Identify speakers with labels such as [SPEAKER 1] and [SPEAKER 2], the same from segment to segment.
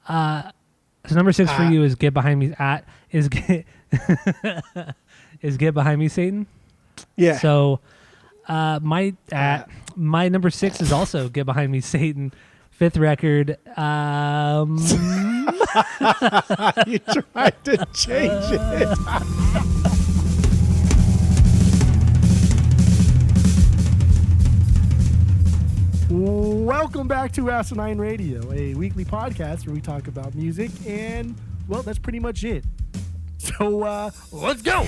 [SPEAKER 1] So number 6 for you is Get Behind Me. Is Get Behind Me, Satan.
[SPEAKER 2] Yeah.
[SPEAKER 1] So my number 6 is also Get Behind Me, Satan. 5th record.
[SPEAKER 2] You tried to change it. Welcome back to Asinine Radio, a weekly podcast where we talk about music, and, well, that's pretty much it. So, let's go!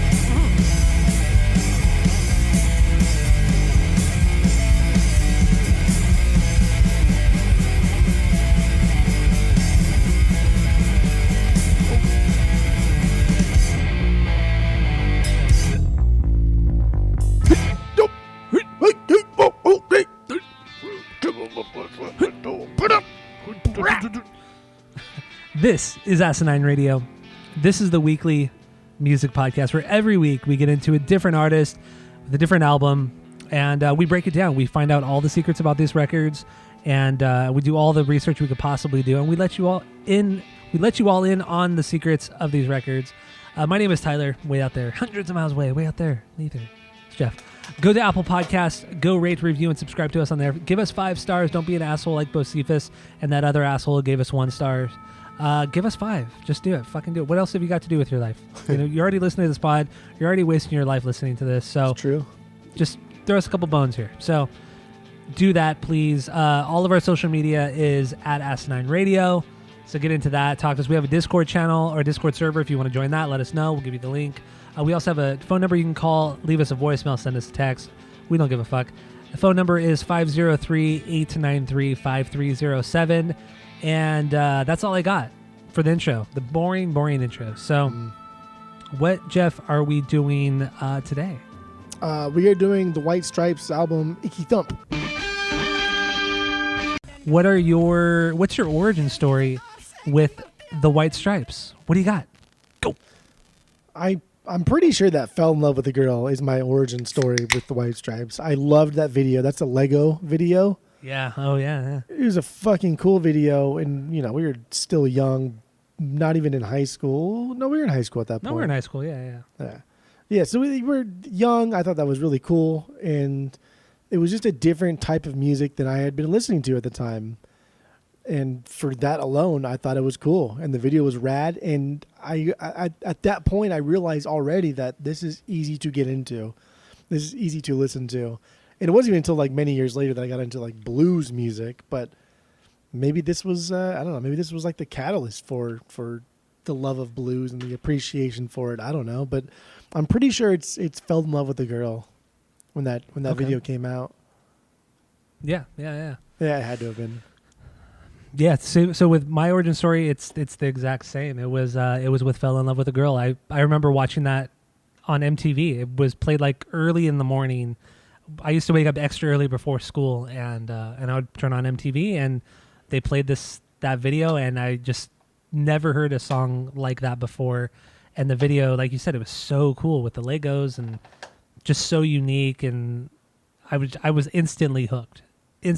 [SPEAKER 1] This is Asinine Radio. This is the weekly music podcast where every week we get into a different artist with a different album, and we break it down. We find out all the secrets about these records, and we do all the research we could possibly do, and we let you all in. We let you all in on the secrets of these records. My name is Tyler, way out there, hundreds of miles away, way out there. Neither. It's Jeff. Go to Apple Podcasts, go rate, review, and subscribe to us on there. Give us 5 stars. Don't be an asshole like Bocephus and that other asshole who gave us 1 star. Give us 5. Just do it. Fucking do it. What else have you got to do with your life? You're already listening to this pod. You're already wasting your life listening to this. So
[SPEAKER 2] it's true.
[SPEAKER 1] Just throw us a couple bones here. So do that, please. All of our social media is at Asinine Radio. So get into that. Talk to us. We have a Discord channel or a Discord server. If you want to join that, let us know. We'll give you the link. We also have a phone number you can call. Leave us a voicemail. Send us a text. We don't give a fuck. The phone number is 503-893-5307. And that's all I got for the intro. The boring intro. So what, Jeff, are we doing today?
[SPEAKER 2] We are doing the White Stripes album, Icky Thump.
[SPEAKER 1] What's your origin story with the White Stripes? What do you got? Go.
[SPEAKER 2] I'm pretty sure that Fell in Love with a Girl is my origin story with the White Stripes. I loved that video. That's a Lego video.
[SPEAKER 1] Yeah. Oh, yeah.
[SPEAKER 2] It was a fucking cool video, and, we were still young, not even in high school. No, we were in high school at that point.
[SPEAKER 1] No, we were in high school, yeah.
[SPEAKER 2] Yeah, so we were young. I thought that was really cool, and it was just a different type of music than I had been listening to at the time. And for that alone, I thought it was cool, and the video was rad. And I at that point, I realized already that this is easy to get into. This is easy to listen to. And it wasn't even until like many years later that I got into like blues music. But maybe this was I don't know. Maybe this was like the catalyst for the love of blues and the appreciation for it. I don't know, but I'm pretty sure it's Fell in Love with a Girl when that video came out.
[SPEAKER 1] Yeah.
[SPEAKER 2] Yeah, it had to have been.
[SPEAKER 1] Yeah, so with my origin story, it's the exact same. It was with Fell in Love with a Girl. I remember watching that on MTV. It was played like early in the morning. I used to wake up extra early before school, and I would turn on MTV, and they played that video, and I just never heard a song like that before. And the video, like you said, it was so cool with the Legos and just so unique, and I was instantly hooked. And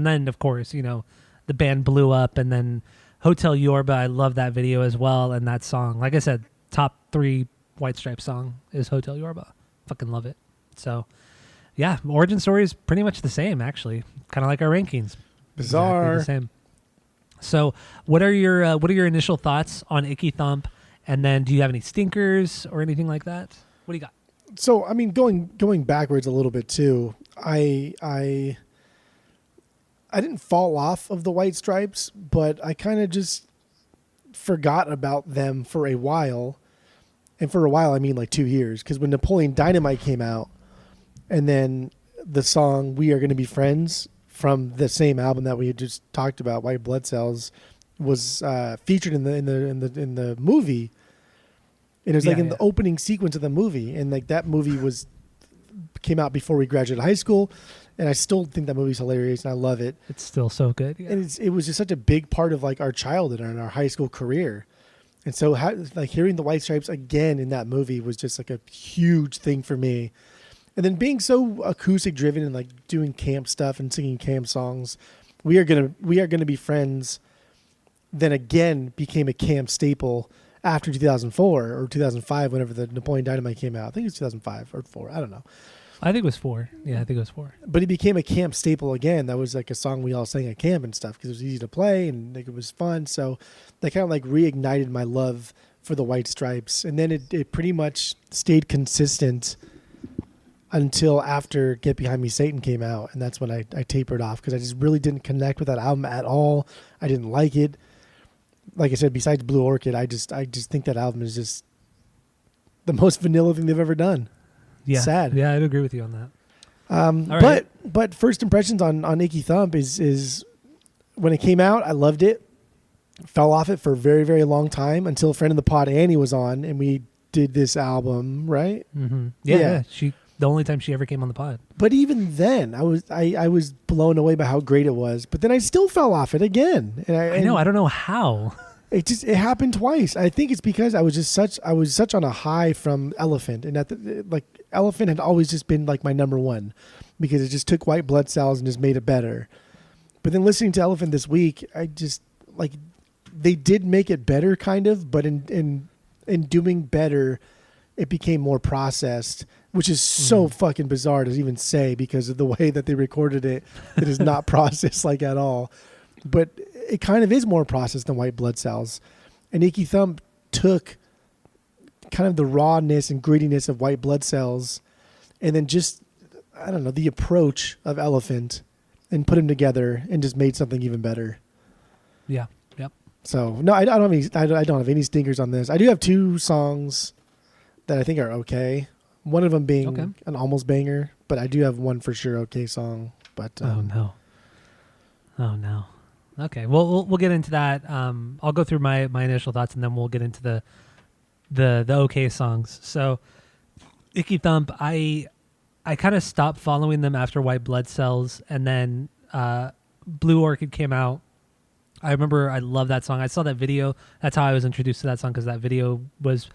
[SPEAKER 1] then, of course, the band blew up, and then Hotel Yorba, I love that video as well, and that song. Like I said, top 3 White Stripes song is Hotel Yorba. Fucking love it. So, yeah, origin story is pretty much the same, actually. Kind of like our rankings.
[SPEAKER 2] Bizarre.
[SPEAKER 1] Exactly the same. So, what are your initial thoughts on Icky Thump? And then, do you have any stinkers or anything like that? What do you got?
[SPEAKER 2] So, I mean, going backwards a little bit too. I didn't fall off of the White Stripes, but I kind of just forgot about them for a while. And for a while, I mean like 2 years. Because when Napoleon Dynamite came out, and then the song "We Are Gonna Be Friends" from the same album that we had just talked about, White Blood Cells, was featured in the movie. And it was like in the opening sequence of the movie, and like that movie came out before we graduated high school. And I still think that movie's hilarious, and I love it.
[SPEAKER 1] It's still so good. Yeah.
[SPEAKER 2] And it was just such a big part of like our childhood and our high school career. And so like hearing the White Stripes again in that movie was just like a huge thing for me. And then being so acoustic driven and like doing camp stuff and singing camp songs, we are gonna be friends then again became a camp staple after 2004 or 2005, whenever the Napoleon Dynamite came out. I think it was 2005 or 4. I don't know.
[SPEAKER 1] I think it was 4. Yeah, I think it was 4.
[SPEAKER 2] But it became a camp staple again. That was like a song we all sang at camp and stuff because it was easy to play and like, it was fun. So that kind of like reignited my love for the White Stripes. And then it pretty much stayed consistent until after Get Behind Me Satan came out. And that's when I tapered off because I just really didn't connect with that album at all. I didn't like it. Like I said, besides Blue Orchid, I just think that album is just the most vanilla thing they've ever done.
[SPEAKER 1] Yeah.
[SPEAKER 2] Sad.
[SPEAKER 1] Yeah, I'd agree with you on that.
[SPEAKER 2] All right. But first impressions on Icky Thump is when it came out, I loved it. Fell off it for a very, very long time until a friend of the pod, Annie, was on and we did this album, right?
[SPEAKER 1] Mm-hmm. Yeah. The only time she ever came on the pod.
[SPEAKER 2] But even then, I was blown away by how great it was. But then I still fell off it again. And
[SPEAKER 1] I know. I don't know how.
[SPEAKER 2] It happened twice. I think it's because I was such on a high from Elephant, and like Elephant had always just been like my number one because it just took White Blood Cells and just made it better. But then listening to Elephant this week, I just like they did make it better, kind of, but in doing better, it became more processed, which is so fucking bizarre to even say because of the way that they recorded it. It is not processed like at all. But it kind of is more processed than White Blood Cells. And Icky Thump took kind of the rawness and grittiness of White Blood Cells and then just, I don't know, the approach of Elephant and put them together and just made something even better.
[SPEAKER 1] Yeah. Yep.
[SPEAKER 2] So, no, I don't have any stinkers on this. I do have 2 songs that I think are okay. One of them being an almost banger, but I do have one for sure okay song. But
[SPEAKER 1] oh no. Okay, well we'll get into that. I'll go through my initial thoughts and then we'll get into the okay songs. So Icky Thump, I kind of stopped following them after White Blood Cells, and then Blue Orchid came out. I remember I love that song. I saw that video. That's how I was introduced to that song because that video was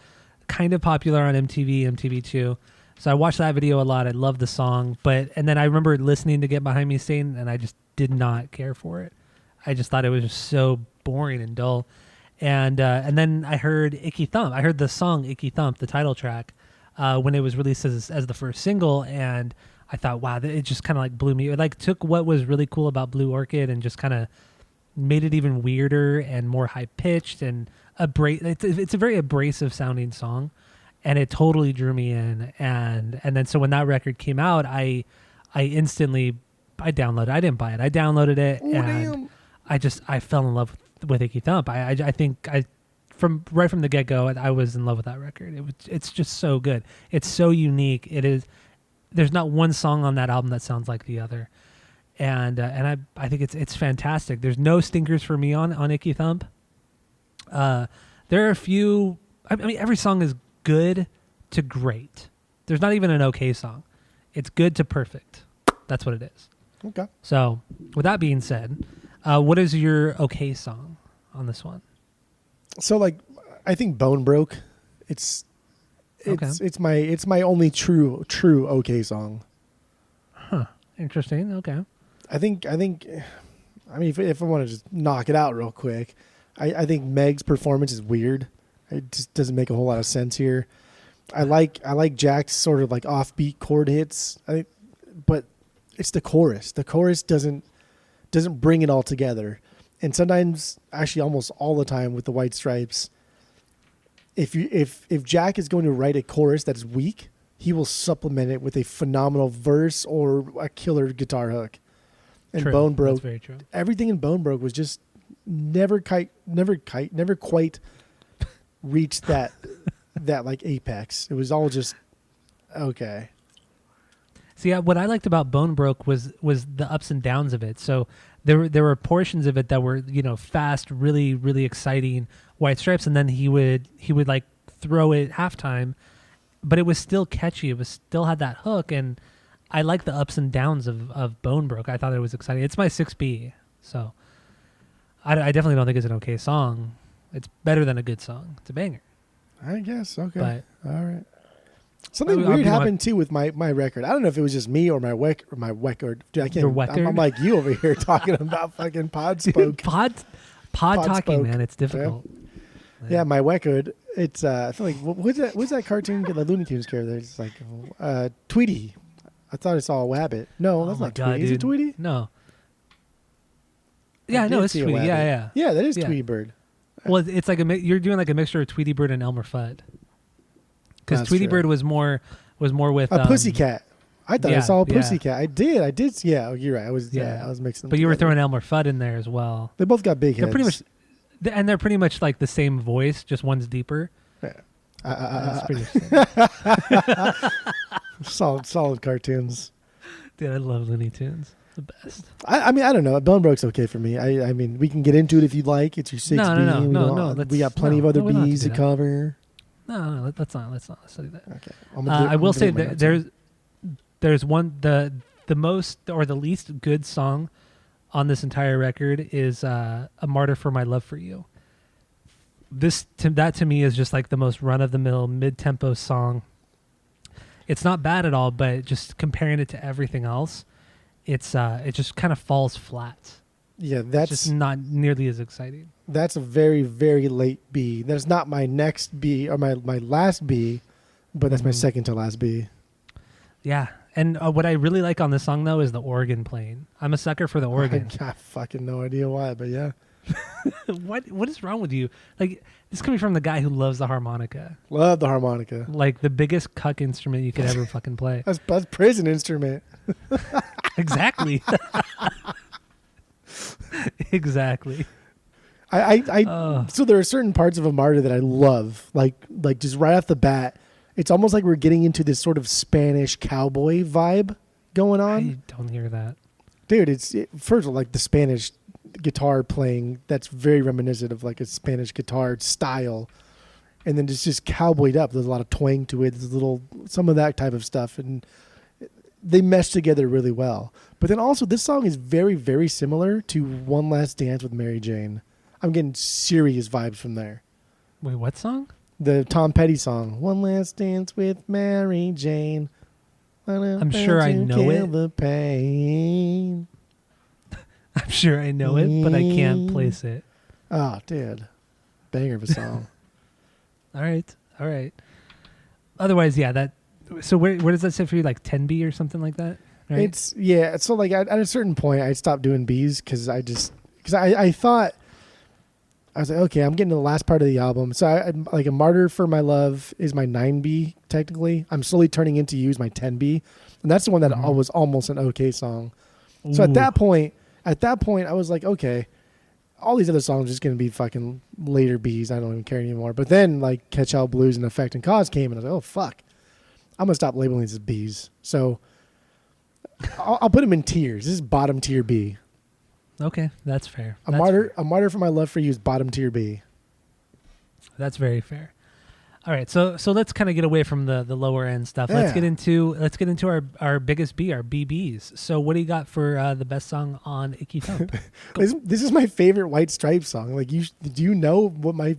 [SPEAKER 1] kind of popular on MTV2. So I watched that video a lot. I loved the song, and then I remember listening to Get Behind Me Satan, and I just did not care for it. I just thought it was just so boring and dull. And then I heard Icky Thump. I heard the song Icky Thump, the title track, when it was released as the first single, and I thought, wow, it just kind of like blew me. It like took what was really cool about Blue Orchid and just kind of made it even weirder and more high pitched and it's a very abrasive sounding song, and it totally drew me in. And then so when that record came out, I instantly downloaded. I didn't buy it. I downloaded it, and I fell in love with Icky Thump. I think from the get go, I was in love with that record. It's just so good. It's so unique. It is. There's not one song on that album that sounds like the other, and I think it's fantastic. There's no stinkers for me on Icky Thump. There are a few. I mean, every song is good to great. There's not even an okay song. It's good to perfect. That's what it is.
[SPEAKER 2] Okay.
[SPEAKER 1] So, with that being said, what is your okay song on this one?
[SPEAKER 2] So, like, I think Bone Broke. It's my only true okay song.
[SPEAKER 1] Huh. Interesting. Okay.
[SPEAKER 2] I think. I mean, if I want to just knock it out real quick, I think Meg's performance is weird. It just doesn't make a whole lot of sense here. I like Jack's sort of like offbeat chord hits. But it's the chorus. The chorus doesn't bring it all together. And sometimes, actually almost all the time with the White Stripes, if Jack is going to write a chorus that's weak, he will supplement it with a phenomenal verse or a killer guitar hook. And
[SPEAKER 1] True.
[SPEAKER 2] Bone Broke,
[SPEAKER 1] That's very true.
[SPEAKER 2] everything in Bone Broke was just never quite reached that like apex. It was all just okay.
[SPEAKER 1] See, what I liked about Bone Broke was the ups and downs of it. So there were portions of it that were, fast, really, really exciting White Stripes, and then he would like throw it halftime, but it was still catchy. It was still had that hook, and I like the ups and downs of Bone Broke. I thought it was exciting. It's my 6B, so I definitely don't think it's an okay song. It's better than a good song. It's a banger.
[SPEAKER 2] I guess. Okay.
[SPEAKER 1] But,
[SPEAKER 2] all right. Something weird happened too with my record. I don't know if it was just me or my record. Dude, I can't.
[SPEAKER 1] Your record?
[SPEAKER 2] I'm like you over here talking about fucking pod spoke.
[SPEAKER 1] Pod talking,
[SPEAKER 2] spoke.
[SPEAKER 1] man, it's difficult.
[SPEAKER 2] Yeah, my record. It's I feel like what's that cartoon? The Looney Tunes character. It's like Tweety. I thought I saw a wabbit. No, that's
[SPEAKER 1] my
[SPEAKER 2] not
[SPEAKER 1] God,
[SPEAKER 2] Tweety. Is it
[SPEAKER 1] dude.
[SPEAKER 2] Tweety?
[SPEAKER 1] No. Yeah, no,
[SPEAKER 2] did
[SPEAKER 1] it's
[SPEAKER 2] see a
[SPEAKER 1] Tweety.
[SPEAKER 2] wabbit.
[SPEAKER 1] Yeah.
[SPEAKER 2] Yeah, that is
[SPEAKER 1] Yeah.
[SPEAKER 2] Tweety Bird.
[SPEAKER 1] Well, it's like you're doing like a mixture of Tweety Bird and Elmer Fudd. Because
[SPEAKER 2] That's
[SPEAKER 1] Tweety
[SPEAKER 2] true.
[SPEAKER 1] Bird was more with
[SPEAKER 2] A pussycat. I thought I
[SPEAKER 1] yeah,
[SPEAKER 2] saw a
[SPEAKER 1] yeah.
[SPEAKER 2] pussycat. I did. Yeah, you're right. I was mixing them
[SPEAKER 1] But you were
[SPEAKER 2] together.
[SPEAKER 1] throwing Elmer Fudd in there as well.
[SPEAKER 2] They both got big heads.
[SPEAKER 1] They're pretty much like the same voice, just one's deeper.
[SPEAKER 2] Yeah.
[SPEAKER 1] That's pretty interesting.
[SPEAKER 2] solid cartoons.
[SPEAKER 1] Dude, I love Looney Tunes. The best.
[SPEAKER 2] I mean, I don't know. Bonebrooke's okay for me. I mean, we can get into it if you'd like. It's your 6B.
[SPEAKER 1] No.
[SPEAKER 2] We got plenty of other
[SPEAKER 1] we don't have
[SPEAKER 2] B's
[SPEAKER 1] to
[SPEAKER 2] to
[SPEAKER 1] do that.
[SPEAKER 2] cover.
[SPEAKER 1] No, let's not do that.
[SPEAKER 2] Okay.
[SPEAKER 1] I will say that there's one the most or the least good song on this entire record is "A Martyr for My Love for You." That to me is just like the most run of the mill mid tempo song. It's not bad at all, but just comparing it to everything else, it just kind of falls flat.
[SPEAKER 2] Yeah,
[SPEAKER 1] It's
[SPEAKER 2] that's
[SPEAKER 1] just not nearly as exciting.
[SPEAKER 2] that's a very, very late B. That's not my next B or my last B, but that's my second to last B.
[SPEAKER 1] Yeah, and what I really like on this song though is the organ playing. I'm a sucker for the organ.
[SPEAKER 2] I got fucking no idea why, but yeah.
[SPEAKER 1] What is wrong with you? Like, this is coming from the guy who loves the harmonica.
[SPEAKER 2] Love the harmonica.
[SPEAKER 1] Like the biggest cuck instrument you could ever fucking play.
[SPEAKER 2] That's prison instrument.
[SPEAKER 1] Exactly. Exactly.
[SPEAKER 2] So there are certain parts of a martyr that I love, like just right off the bat. It's almost like we're getting into this sort of Spanish cowboy vibe going on.
[SPEAKER 1] I don't hear that.
[SPEAKER 2] Dude, first of all, like the Spanish guitar playing, that's very reminiscent of like a Spanish guitar style. And then it's just cowboyed up. There's a lot of twang to it. There's some of that type of stuff. And they mesh together really well. But then also this song is very, very similar to One Last Dance with Mary Jane. I'm getting serious vibes from there.
[SPEAKER 1] Wait, what song?
[SPEAKER 2] The Tom Petty song, One Last Dance with Mary Jane.
[SPEAKER 1] I'm sure I know it.
[SPEAKER 2] The pain.
[SPEAKER 1] I'm sure I know it, but I can't place it.
[SPEAKER 2] Oh, dude. Banger of a song.
[SPEAKER 1] All right. Otherwise, yeah, so where does that sit for you? Like 10B or something like that? Right?
[SPEAKER 2] So like at a certain point I stopped doing B's because I thought, I was like, okay, I'm getting to the last part of the album. So I'm like A Martyr for My Love is my 9B technically. I'm slowly turning into Use my 10B. And that's the one that was almost an okay song. So at that point I was like, okay, all these other songs are just going to be fucking later B's. I don't even care anymore. But then like Catch Hell Blues and Effect and Cause came and I was like, oh fuck, I'm going to stop labeling these as B's. So I'll put them in tiers. This is bottom tier B.
[SPEAKER 1] Okay, that's fair.
[SPEAKER 2] A Martyr for My Love for You is bottom tier B.
[SPEAKER 1] That's very fair. All right, so let's kind of get away from the lower end stuff.
[SPEAKER 2] Yeah.
[SPEAKER 1] Let's get into our biggest B, our BBs. So what do you got for the best song on Icky Thump?
[SPEAKER 2] This is my favorite White Stripes song. Like, do you know what my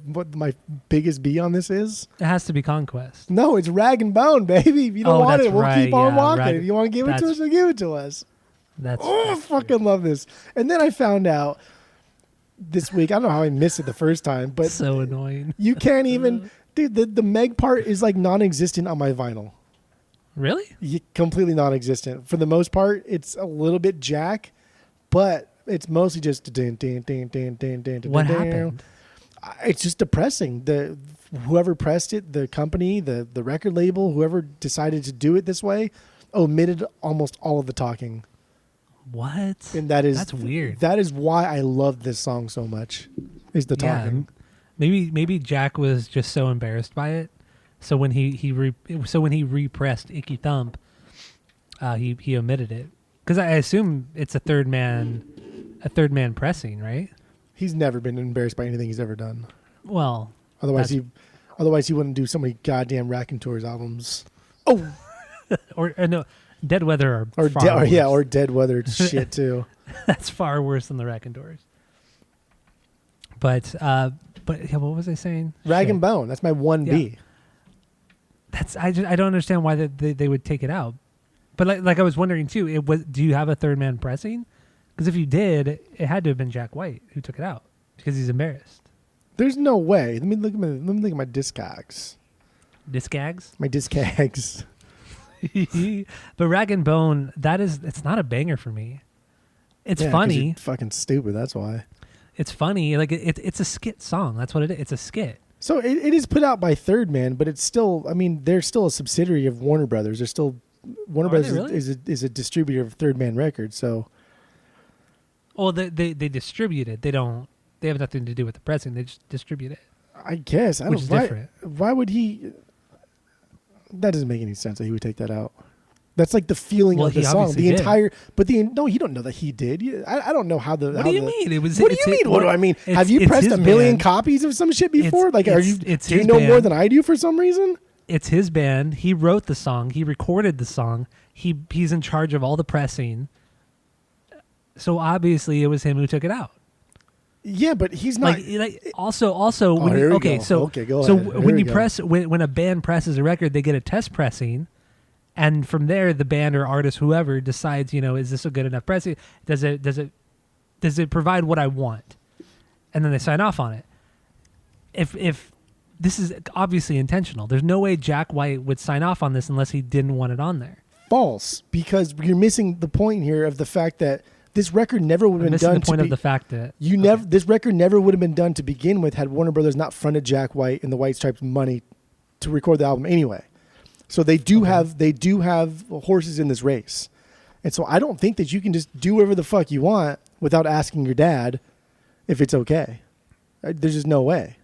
[SPEAKER 2] biggest B on this is?
[SPEAKER 1] It has to be Conquest.
[SPEAKER 2] No, it's Rag and Bone, baby. If you don't want
[SPEAKER 1] that's
[SPEAKER 2] it, we'll
[SPEAKER 1] right,
[SPEAKER 2] keep on
[SPEAKER 1] yeah,
[SPEAKER 2] walking. If you want to give it to us, we'll give it to us. I fucking love this. And then I found out this week, I don't know how I missed it the first time, but
[SPEAKER 1] so annoying.
[SPEAKER 2] You can't even, dude, the Meg part is like non-existent on my vinyl.
[SPEAKER 1] Really?
[SPEAKER 2] Completely non-existent. For the most part, it's a little bit jack, but it's mostly just din, din, din, din, din, din,
[SPEAKER 1] What
[SPEAKER 2] din,
[SPEAKER 1] happened?
[SPEAKER 2] It's just depressing. Whoever pressed it, the company, the record label, whoever decided to do it this way, omitted almost all of the talking.
[SPEAKER 1] What?
[SPEAKER 2] And
[SPEAKER 1] that's weird.
[SPEAKER 2] That is why I love this song so much. Is the talking.
[SPEAKER 1] Maybe Jack was just so embarrassed by it. So when he repressed Icky Thump, he omitted it because I assume it's a third man pressing, right?
[SPEAKER 2] He's never been embarrassed by anything he's ever done.
[SPEAKER 1] Well,
[SPEAKER 2] otherwise he wouldn't do so many goddamn Raconteurs albums. Oh,
[SPEAKER 1] or no, Dead Weather
[SPEAKER 2] or Dead Weather shit too.
[SPEAKER 1] That's far worse than the Raconteurs. But yeah, what was I saying?
[SPEAKER 2] Rag and Bone. That's my 1B.
[SPEAKER 1] Yeah. I don't understand why they would take it out. But like I was wondering too, do you have a third man pressing? Because if you did, it had to have been Jack White who took it out. Because he's embarrassed.
[SPEAKER 2] There's no way. Let me look at my Discogs.
[SPEAKER 1] Discags?
[SPEAKER 2] My Discags.
[SPEAKER 1] But Rag and Bone, it's not a banger for me. It's
[SPEAKER 2] 'Cause
[SPEAKER 1] funny.
[SPEAKER 2] you're fucking stupid. That's why.
[SPEAKER 1] It's funny. Like it's a skit song. That's what it is. It's a skit.
[SPEAKER 2] So it is put out by Third Man, but it's still. I mean, they're still a subsidiary of Warner Brothers. They're still Warner Brothers
[SPEAKER 1] really?
[SPEAKER 2] is a distributor of Third Man Records. So.
[SPEAKER 1] Well, they distribute it. They don't. They have nothing to do with the pressing. They just distribute it.
[SPEAKER 2] I guess.
[SPEAKER 1] Which is different.
[SPEAKER 2] Why would he? That doesn't make any sense that he would take that out. That's like the feeling of the song. The entire,
[SPEAKER 1] did.
[SPEAKER 2] but no, you don't know that he did. I don't know how the.
[SPEAKER 1] What do you mean? It was.
[SPEAKER 2] What do you mean? What do I mean? Have you pressed a million copies of some shit before? Like, are you? Do you know more than I do for some reason?
[SPEAKER 1] It's his band. He wrote the song. He recorded the song. He's in charge of all the pressing. So obviously, it was him who took it out.
[SPEAKER 2] Yeah, but he's not.
[SPEAKER 1] Also,
[SPEAKER 2] go ahead.
[SPEAKER 1] So when you press when a band presses a record, they get a test pressing, and from there, the band or artist, whoever, decides, is this a good enough pressing? Does it provide what I want? And then they sign off on it. If this is obviously intentional, there's no way Jack White would sign off on this unless he didn't want it on there.
[SPEAKER 2] False, because you're missing the point here of the fact that this record never would have been done.
[SPEAKER 1] The point of the fact that
[SPEAKER 2] this record never would have been done to begin with had Warner Brothers not fronted Jack White and the White Stripes money to record the album anyway. So they do have horses in this race, and so I don't think that you can just do whatever the fuck you want without asking your dad if it's okay. There's just no way.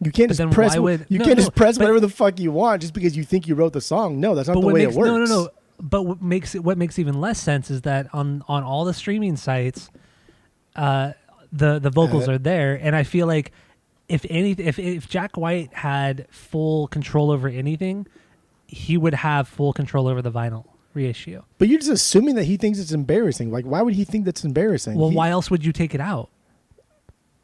[SPEAKER 2] You can't just press. Press whatever the fuck you want just because you think you wrote the song. No, that's not the way it works.
[SPEAKER 1] No. But what makes even less sense is that on all the streaming sites, the vocals are there, and I feel like if Jack White had full control over anything, he would have full control over the vinyl reissue.
[SPEAKER 2] But you're just assuming that he thinks it's embarrassing. Like, why would he think that's embarrassing?
[SPEAKER 1] Well, why else would you take it out?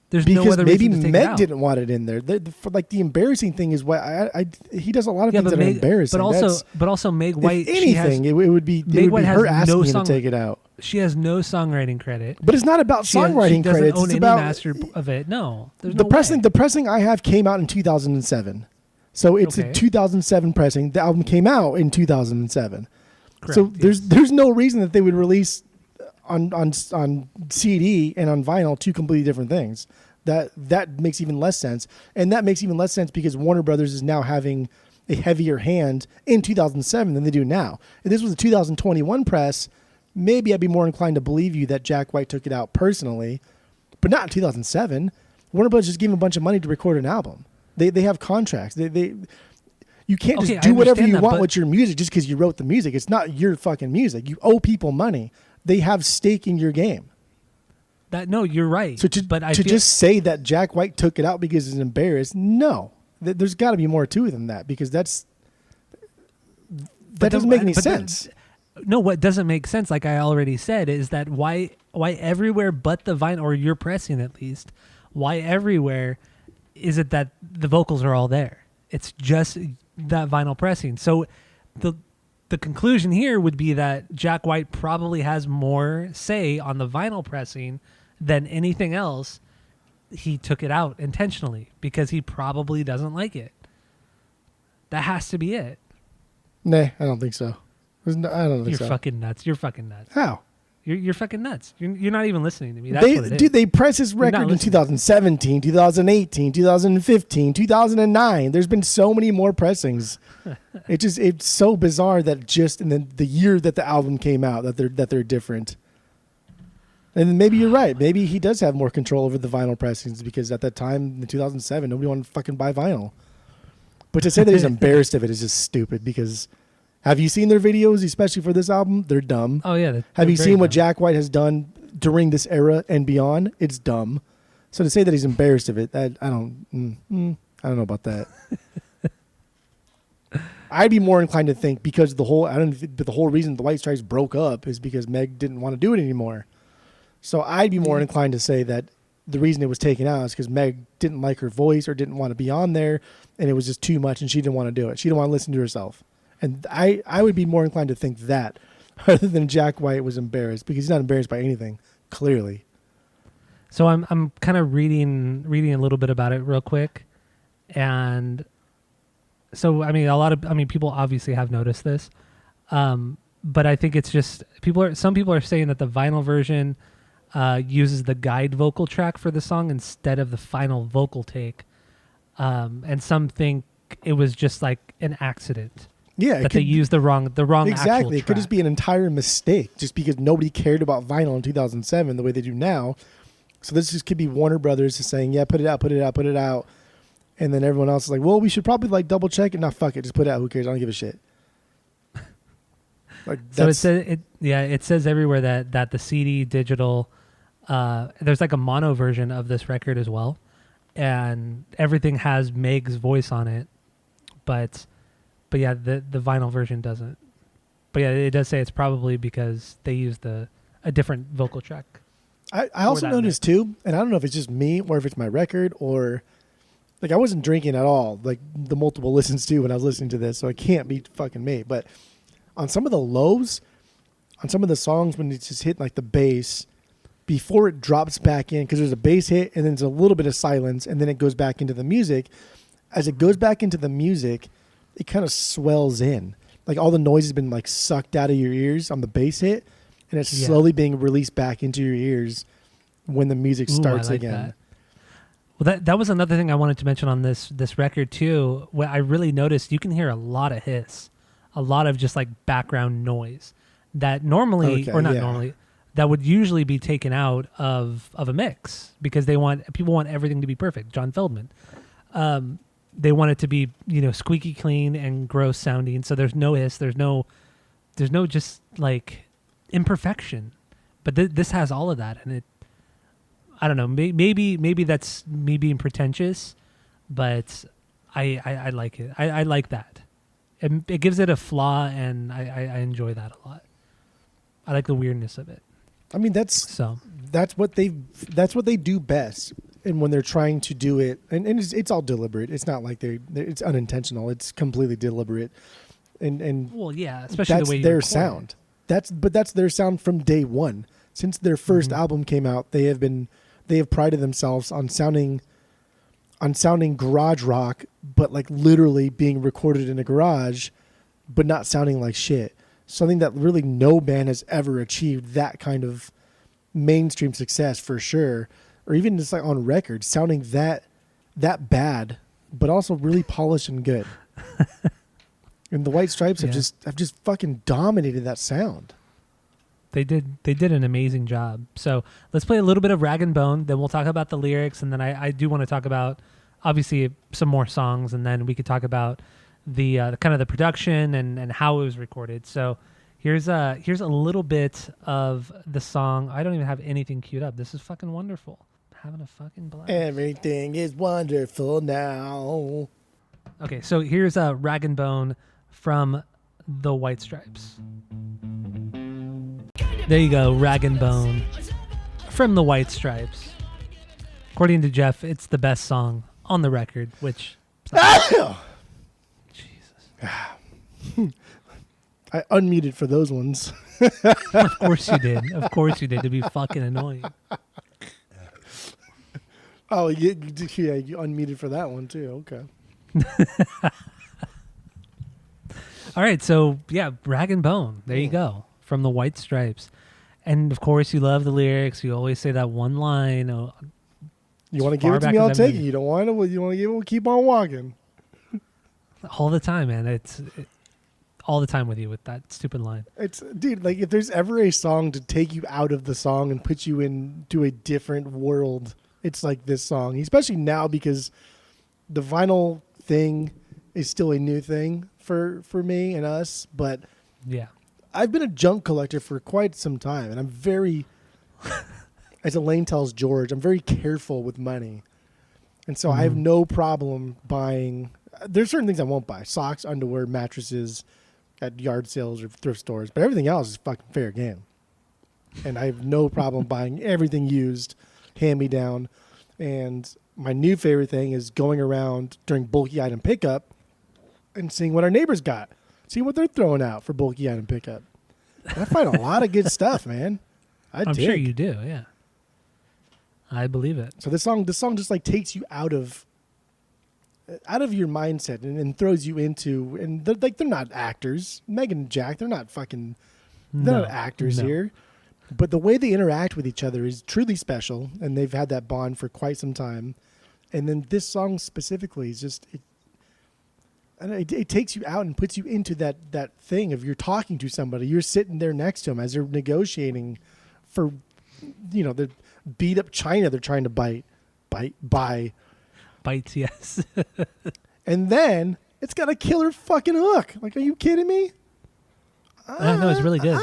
[SPEAKER 1] There's
[SPEAKER 2] because
[SPEAKER 1] no other
[SPEAKER 2] maybe
[SPEAKER 1] reason to take
[SPEAKER 2] Meg
[SPEAKER 1] it out.
[SPEAKER 2] didn't want it in there. The embarrassing thing is why he does a lot of things that are embarrassing.
[SPEAKER 1] But also Meg White.
[SPEAKER 2] If anything, it would be her asking him to take it out.
[SPEAKER 1] She has no songwriting credit.
[SPEAKER 2] But it's not about songwriting credits.
[SPEAKER 1] She doesn't own
[SPEAKER 2] it's
[SPEAKER 1] any
[SPEAKER 2] about
[SPEAKER 1] master of it. No, there's
[SPEAKER 2] the
[SPEAKER 1] no
[SPEAKER 2] pressing.
[SPEAKER 1] way.
[SPEAKER 2] The pressing I have came out in 2007, so it's a 2007 pressing. The album came out in 2007.
[SPEAKER 1] Correct,
[SPEAKER 2] so there's no reason that they would release on CD and on vinyl two completely different things. That makes even less sense, and that makes even less sense because Warner Brothers is now having a heavier hand in 2007 than they do now. If this was a 2021 press, maybe I'd be more inclined to believe you that Jack White took it out personally, but not in 2007. Warner Brothers just gave him a bunch of money to record an album. They have contracts. You can't just do whatever you want with your music just because you wrote the music. It's not your fucking music. You owe people money. They have stake in your game.
[SPEAKER 1] No, you're right.
[SPEAKER 2] So just say that Jack White took it out because he's embarrassed, no. There's got to be more to it than that because that doesn't make any sense.
[SPEAKER 1] No, what doesn't make sense, like I already said, is that why everywhere but the vinyl, or you're pressing at least, why everywhere is it that the vocals are all there? It's just that vinyl pressing. So the conclusion here would be that Jack White probably has more say on the vinyl pressing than anything else. He took it out intentionally because he probably doesn't like it. That has to be it.
[SPEAKER 2] Nah, I don't think so. I don't think so.
[SPEAKER 1] You're fucking nuts. You're fucking nuts.
[SPEAKER 2] How?
[SPEAKER 1] You're fucking nuts. You're not even listening to me. That's what it is.
[SPEAKER 2] Dude, they pressed his record in 2017, 2018, 2015, 2009. There's been so many more pressings. It's so bizarre that just in the year that the album came out that they're different. And maybe you're right. Maybe he does have more control over the vinyl pressings because at that time in 2007, nobody wanted to fucking buy vinyl. But to say that he's embarrassed of it is just stupid because have you seen their videos, especially for this album? They're dumb.
[SPEAKER 1] Oh, yeah.
[SPEAKER 2] Have you seen what Jack White has done during this era and beyond? It's dumb. So to say that he's embarrassed of it, I don't know about that. I'd be more inclined to think because the whole reason the White Stripes broke up is because Meg didn't want to do it anymore. So I'd be more inclined to say that the reason it was taken out is because Meg didn't like her voice or didn't want to be on there, and it was just too much, and she didn't want to do it. She didn't want to listen to herself. And I would be more inclined to think that rather than Jack White was embarrassed because he's not embarrassed by anything, clearly.
[SPEAKER 1] So I'm kind of reading a little bit about it real quick, and so I mean people obviously have noticed this, but I think it's just some people are saying that the vinyl version uses the guide vocal track for the song instead of the final vocal take, and some think it was just like an accident.
[SPEAKER 2] Yeah,
[SPEAKER 1] that they used the wrong
[SPEAKER 2] exactly. It could
[SPEAKER 1] track.
[SPEAKER 2] just be an entire mistake, just because nobody cared about vinyl in 2007 the way they do now. So this just could be Warner Brothers just saying, "Yeah, put it out, put it out, put it out," and then everyone else is like, "Well, we should probably like double check it." Nah, fuck it, just put it out. Who cares? I don't give a shit. Like
[SPEAKER 1] so it says everywhere that the CD digital, there's like a mono version of this record as well, and everything has Meg's voice on it, but yeah, the vinyl version doesn't. But yeah, it does say it's probably because they used a different vocal track.
[SPEAKER 2] I also noticed too, and I don't know if it's just me or if it's my record or like I wasn't drinking at all, like the multiple listens to when I was listening to this, so it can't be fucking me. But on some of the lows, on some of the songs when it's just hitting like the bass, before it drops back in, because there's a bass hit and then there's a little bit of silence and then it goes back into the music. As it goes back into the music, it kind of swells in. Like all the noise has been like sucked out of your ears on the bass hit, and it's slowly being released back into your ears when the music starts again.
[SPEAKER 1] That. Well, that was another thing I wanted to mention on this record too. What I really noticed, you can hear a lot of hiss, a lot of just like background noise that normally normally that would usually be taken out of a mix because people want everything to be perfect. John Feldman. They want it to be, squeaky clean and gross sounding. So there's no hiss. There's no just like imperfection. But this has all of that, and I don't know. Maybe that's me being pretentious, but I like it. I like that. It gives it a flaw, and I enjoy that a lot. I like the weirdness of it.
[SPEAKER 2] I mean, that's what they do best. And when they're trying to do it, and it's all deliberate. It's not like it's unintentional. It's completely deliberate. And
[SPEAKER 1] well, yeah, especially
[SPEAKER 2] that's
[SPEAKER 1] the way you
[SPEAKER 2] their
[SPEAKER 1] record
[SPEAKER 2] sound. That's their sound from day one. Since their first album came out, they have prided themselves on sounding garage rock, but like literally being recorded in a garage, but not sounding like shit. Something that really no band has ever achieved that kind of mainstream success for sure. Or even just like on record, sounding that bad, but also really polished and good. And the White Stripes have just fucking dominated that sound.
[SPEAKER 1] They did an amazing job. So let's play a little bit of Rag and Bone, then we'll talk about the lyrics, and then I do want to talk about obviously some more songs, and then we could talk about the kind of the production and how it was recorded. So here's a little bit of the song. I don't even have anything queued up. This is fucking wonderful. Having a fucking blast.
[SPEAKER 2] Everything is wonderful now.
[SPEAKER 1] Okay, so here's a Rag and Bone from the White Stripes. There you go, Rag and Bone from the White Stripes. According to Jeff, it's the best song on the record, which... Jesus.
[SPEAKER 2] I unmuted for those ones.
[SPEAKER 1] Of course you did. Of course you did, to be fucking annoying.
[SPEAKER 2] Oh, you unmuted for that one too. Okay.
[SPEAKER 1] All right, so yeah, Rag and Bone. There you go, from the White Stripes. And of course, you love the lyrics. You always say that one line.
[SPEAKER 2] You want to give it to me? I'll take it. You don't want it? You want to give it? We'll keep on walking.
[SPEAKER 1] All the time, man. All the time with you with that stupid line.
[SPEAKER 2] Dude, like if there's ever a song to take you out of the song and put you into a different world, it's like this song, especially now because the vinyl thing is still a new thing for me and us. But
[SPEAKER 1] yeah,
[SPEAKER 2] I've been a junk collector for quite some time, and I'm very, as Elaine tells George, I'm very careful with money. And so I have no problem buying. There's certain things I won't buy: socks, underwear, mattresses at yard sales or thrift stores. But everything else is fucking fair game. And I have no problem buying everything used, hand-me-down. And my new favorite thing is going around during bulky item pickup and seeing what our neighbors got, seeing what they're throwing out for bulky item pickup. And I find a lot of good stuff, man.
[SPEAKER 1] I'm sure you do, yeah. I believe it.
[SPEAKER 2] So this song just like takes you out of your mindset and throws you into, and they're not actors. Megan and Jack, they're not actors here. But the way they interact with each other is truly special, and they've had that bond for quite some time. And then this song specifically is just it takes you out and puts you into that thing of you're talking to somebody, you're sitting there next to them as they're negotiating for, the beat up China they're trying to buy.
[SPEAKER 1] Bites, yes.
[SPEAKER 2] And then it's got a killer fucking hook. Like, are you kidding me?
[SPEAKER 1] No, it's really good.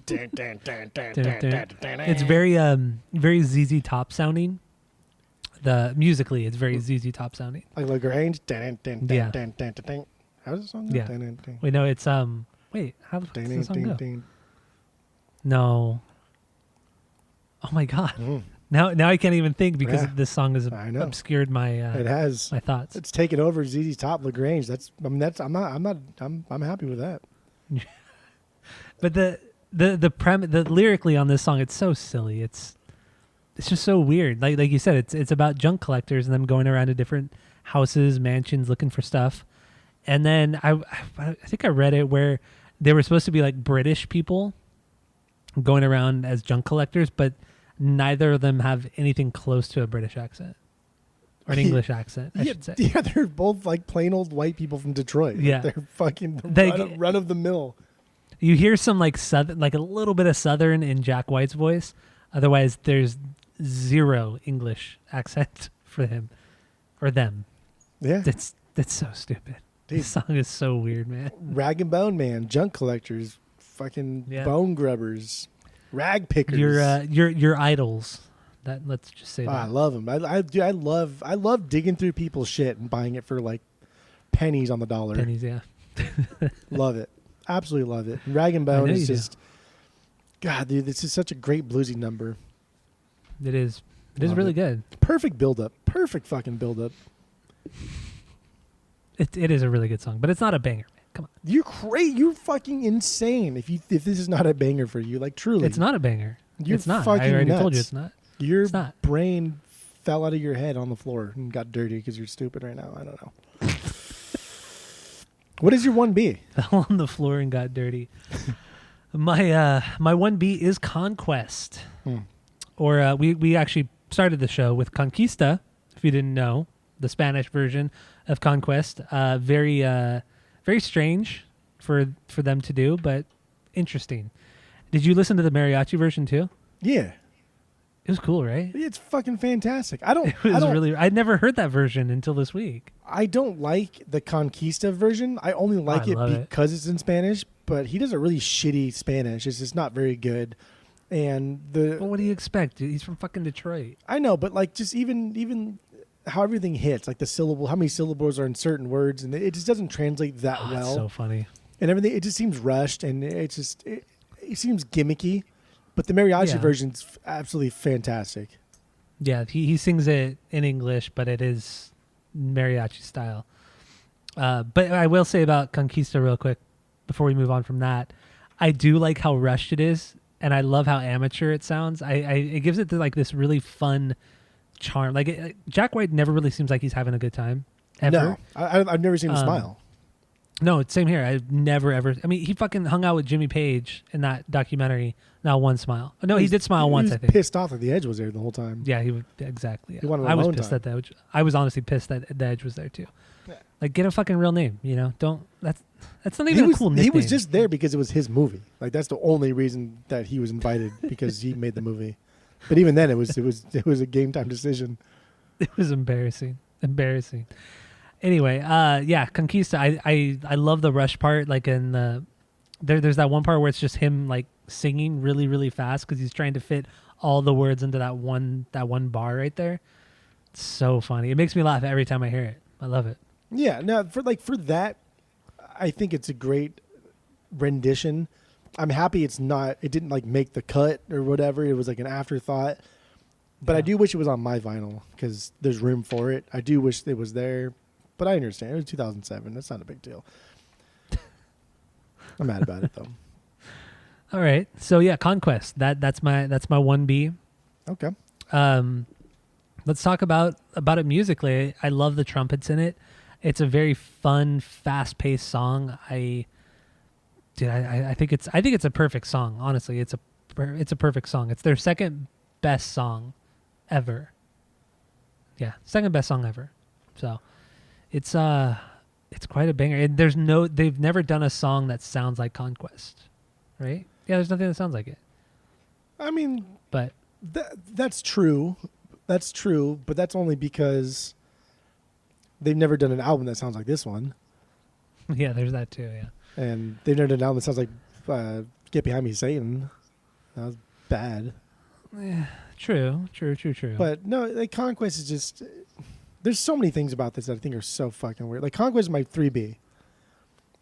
[SPEAKER 1] It's very ZZ Top sounding. Musically, it's very ZZ Top sounding.
[SPEAKER 2] Like LaGrange.
[SPEAKER 1] Yeah.
[SPEAKER 2] How's the song go?
[SPEAKER 1] Yeah. Wait, no, it's wait, how does the song go? No. Oh my god. Now I can't even think because this song has obscured my
[SPEAKER 2] it has
[SPEAKER 1] my thoughts.
[SPEAKER 2] It's taken over ZZ Top LaGrange. I'm happy with that.
[SPEAKER 1] But the lyrically on this song, it's so silly. It's just so weird. Like you said, it's about junk collectors and them going around to different houses, mansions, looking for stuff. And then I think I read it where they were supposed to be like British people going around as junk collectors, but neither of them have anything close to a British accent or an English accent, I should say.
[SPEAKER 2] Yeah, they're both like plain old white people from Detroit.
[SPEAKER 1] Yeah,
[SPEAKER 2] they're fucking run of the mill.
[SPEAKER 1] You hear some like southern, like a little bit of Southern in Jack White's voice. Otherwise, there's zero English accent for him or them.
[SPEAKER 2] Yeah,
[SPEAKER 1] that's so stupid. Dude. This song is so weird, man.
[SPEAKER 2] Rag and Bone Man, junk collectors, fucking bone grubbers, rag pickers.
[SPEAKER 1] Your idols. Let's just say that.
[SPEAKER 2] I love them. I love digging through people's shit and buying it for like pennies on the dollar.
[SPEAKER 1] Pennies, yeah.
[SPEAKER 2] Love it. Absolutely love it. Rag and Bone is just, God, dude, this is such a great bluesy number.
[SPEAKER 1] It is. It is really good.
[SPEAKER 2] Perfect build-up. Perfect fucking build-up.
[SPEAKER 1] It is a really good song, but it's not a banger, man. Come on.
[SPEAKER 2] You're crazy. You're fucking insane if this is not a banger for you. Like, truly.
[SPEAKER 1] It's not a banger. It's not.
[SPEAKER 2] Fucking
[SPEAKER 1] I already
[SPEAKER 2] nuts.
[SPEAKER 1] told you it's not.
[SPEAKER 2] Your
[SPEAKER 1] it's not.
[SPEAKER 2] Brain fell out of your head on the floor and got dirty because you're stupid right now. I don't know. What is your 1B?
[SPEAKER 1] Fell on the floor and got dirty. My 1B is Conquest. Or we actually started the show with Conquista, if you didn't know, the Spanish version of Conquest. Very strange for them to do, but interesting. Did you listen to the mariachi version too?
[SPEAKER 2] Yeah.
[SPEAKER 1] It was cool, right?
[SPEAKER 2] It's fucking fantastic.
[SPEAKER 1] I'd never heard that version until this week.
[SPEAKER 2] I don't like the Conquista version. I only like it because it's in Spanish, but he does a really shitty Spanish. It's just not very good. And
[SPEAKER 1] well, what do you expect? He's from fucking Detroit.
[SPEAKER 2] I know, but like just even how everything hits, like how many syllables are in certain words, and it just doesn't translate that well.
[SPEAKER 1] It's so funny.
[SPEAKER 2] And everything, it just seems rushed, and it seems gimmicky. But the mariachi version's absolutely fantastic.
[SPEAKER 1] Yeah, he sings it in English, but it is mariachi style. But I will say about Conquista real quick before we move on from that. I do like how rushed it is, and I love how amateur it sounds. It gives it like this really fun charm. Like Jack White never really seems like he's having a good time ever.
[SPEAKER 2] No, I've never seen him smile.
[SPEAKER 1] No, same here. I've never ever. I mean, he fucking hung out with Jimmy Page in that documentary. Not one smile. No, he did smile once. I think.
[SPEAKER 2] Pissed off that the Edge was there the whole time.
[SPEAKER 1] Yeah, exactly. Yeah.
[SPEAKER 2] He wanted
[SPEAKER 1] I was pissed that the Edge. I was honestly pissed that the Edge was there too. Yeah. Like, get a fucking real name. Don't. That's not even a cool nickname.
[SPEAKER 2] He was just there because it was his movie. Like, that's the only reason that he was invited, because he made the movie. But even then, it was a game time decision.
[SPEAKER 1] It was embarrassing. Anyway, Conquista. I love the rush part. Like in there's that one part where it's just him like singing really really fast because he's trying to fit all the words into that one bar right there. It's so funny. It makes me laugh every time I hear it. I love it.
[SPEAKER 2] Yeah. No, for that, I think it's a great rendition. I'm happy it didn't like make the cut or whatever. It was like an afterthought. But I do wish it was on my vinyl because there's room for it. I do wish it was there. But I understand. It was 2007. That's not a big deal. I'm mad about it though.
[SPEAKER 1] All right. So yeah, Conquest. That's my 1B.
[SPEAKER 2] Okay.
[SPEAKER 1] Let's talk about it musically. I love the trumpets in it. It's a very fun, fast-paced song. I think it's a perfect song. Honestly, it's a perfect song. It's their second best song ever. Yeah, second best song ever. So, it's quite a banger. And they've never done a song that sounds like Conquest, right? Yeah, there's nothing that sounds like it.
[SPEAKER 2] I mean,
[SPEAKER 1] but
[SPEAKER 2] that's true. That's true, but that's only because they've never done an album that sounds like this one.
[SPEAKER 1] Yeah, there's that too, yeah.
[SPEAKER 2] And they've never done an album that sounds like Get Behind Me, Satan. That was bad.
[SPEAKER 1] Yeah, true.
[SPEAKER 2] But no, like Conquest is just... There's so many things about this that I think are so fucking weird. Like Conquest is my 3B.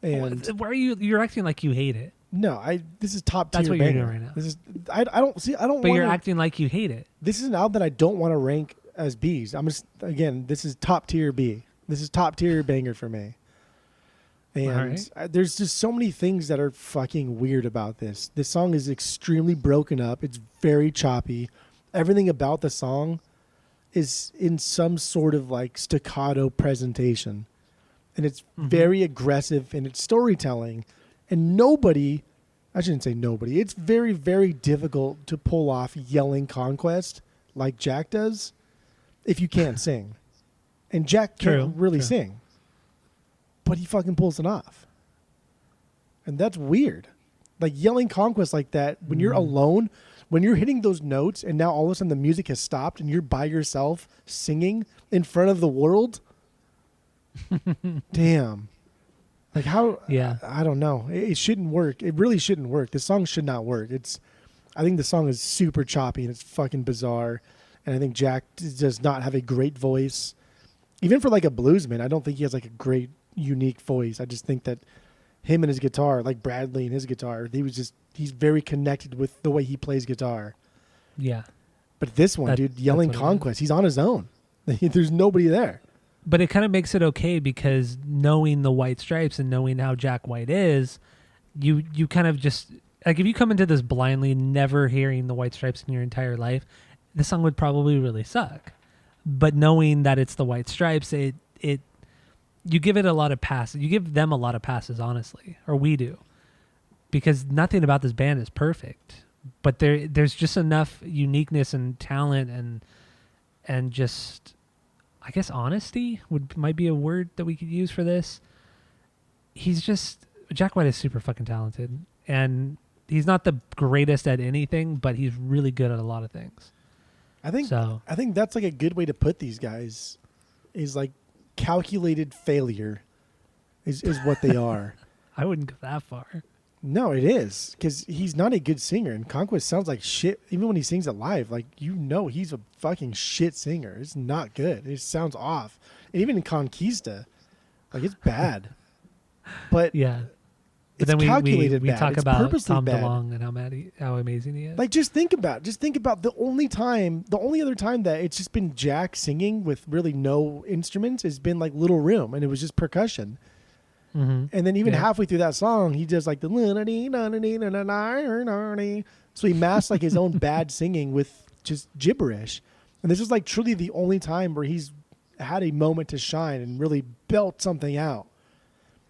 [SPEAKER 2] And
[SPEAKER 1] why are you're acting like you hate it?
[SPEAKER 2] No, this is top tier.
[SPEAKER 1] That's what
[SPEAKER 2] banger.
[SPEAKER 1] you're doing right now.
[SPEAKER 2] This is I don't.
[SPEAKER 1] But you're acting like you hate it.
[SPEAKER 2] This is an album that I don't want to rank as B's. This is top tier B. This is top tier banger for me. And there's just so many things that are fucking weird about this. This song is extremely broken up. It's very choppy. Everything about the song is in some sort of like staccato presentation. And it's very aggressive in its storytelling. And I shouldn't say nobody. It's very, very difficult to pull off yelling Conquest like Jack does if you can't sing. And Jack can't really sing. But he fucking pulls it off. And that's weird. Like yelling Conquest like that when you're alone, when you're hitting those notes and now all of a sudden the music has stopped and you're by yourself singing in front of the world. Damn. Like how?
[SPEAKER 1] Yeah.
[SPEAKER 2] I don't know. It shouldn't work. It really shouldn't work. This song should not work. I think the song is super choppy and it's fucking bizarre. And I think Jack does not have a great voice. Even for like a bluesman, I don't think he has like a great, unique voice. I just think that him and his guitar, like Bradley and his guitar, he's very connected with the way he plays guitar.
[SPEAKER 1] Yeah.
[SPEAKER 2] But this one, dude, yelling Conquest, he's on his own. There's nobody there.
[SPEAKER 1] But it kind of makes it okay because knowing the White Stripes and knowing how Jack White is, you kind of just like if you come into this blindly, never hearing the White Stripes in your entire life, this song would probably really suck. But knowing that it's the White Stripes, you give it a lot of passes. You give them a lot of passes, honestly, or we do, because nothing about this band is perfect. But there's just enough uniqueness and talent and just. I guess honesty might be a word that we could use for this. Jack White is super fucking talented, and he's not the greatest at anything, but he's really good at a lot of things.
[SPEAKER 2] I think that's like a good way to put these guys is like calculated failure is what they are.
[SPEAKER 1] I wouldn't go that far.
[SPEAKER 2] No, it is because he's not a good singer, and Conquest sounds like shit. Even when he sings it live, like he's a fucking shit singer. It's not good. It sounds off. And even in Conquista, like it's bad. But
[SPEAKER 1] yeah,
[SPEAKER 2] it's
[SPEAKER 1] then
[SPEAKER 2] calculated.
[SPEAKER 1] We
[SPEAKER 2] bad.
[SPEAKER 1] talk
[SPEAKER 2] It's
[SPEAKER 1] about
[SPEAKER 2] purposely
[SPEAKER 1] Tom
[SPEAKER 2] bad.
[SPEAKER 1] DeLonge and how amazing he is.
[SPEAKER 2] Like just think about the only other time that it's just been Jack singing with really no instruments has been like Little Room, and it was just percussion.
[SPEAKER 1] Mm-hmm.
[SPEAKER 2] And then even halfway through that song, he does like the so he masks like his own bad singing with just gibberish. And this is like truly the only time where he's had a moment to shine and really belt something out.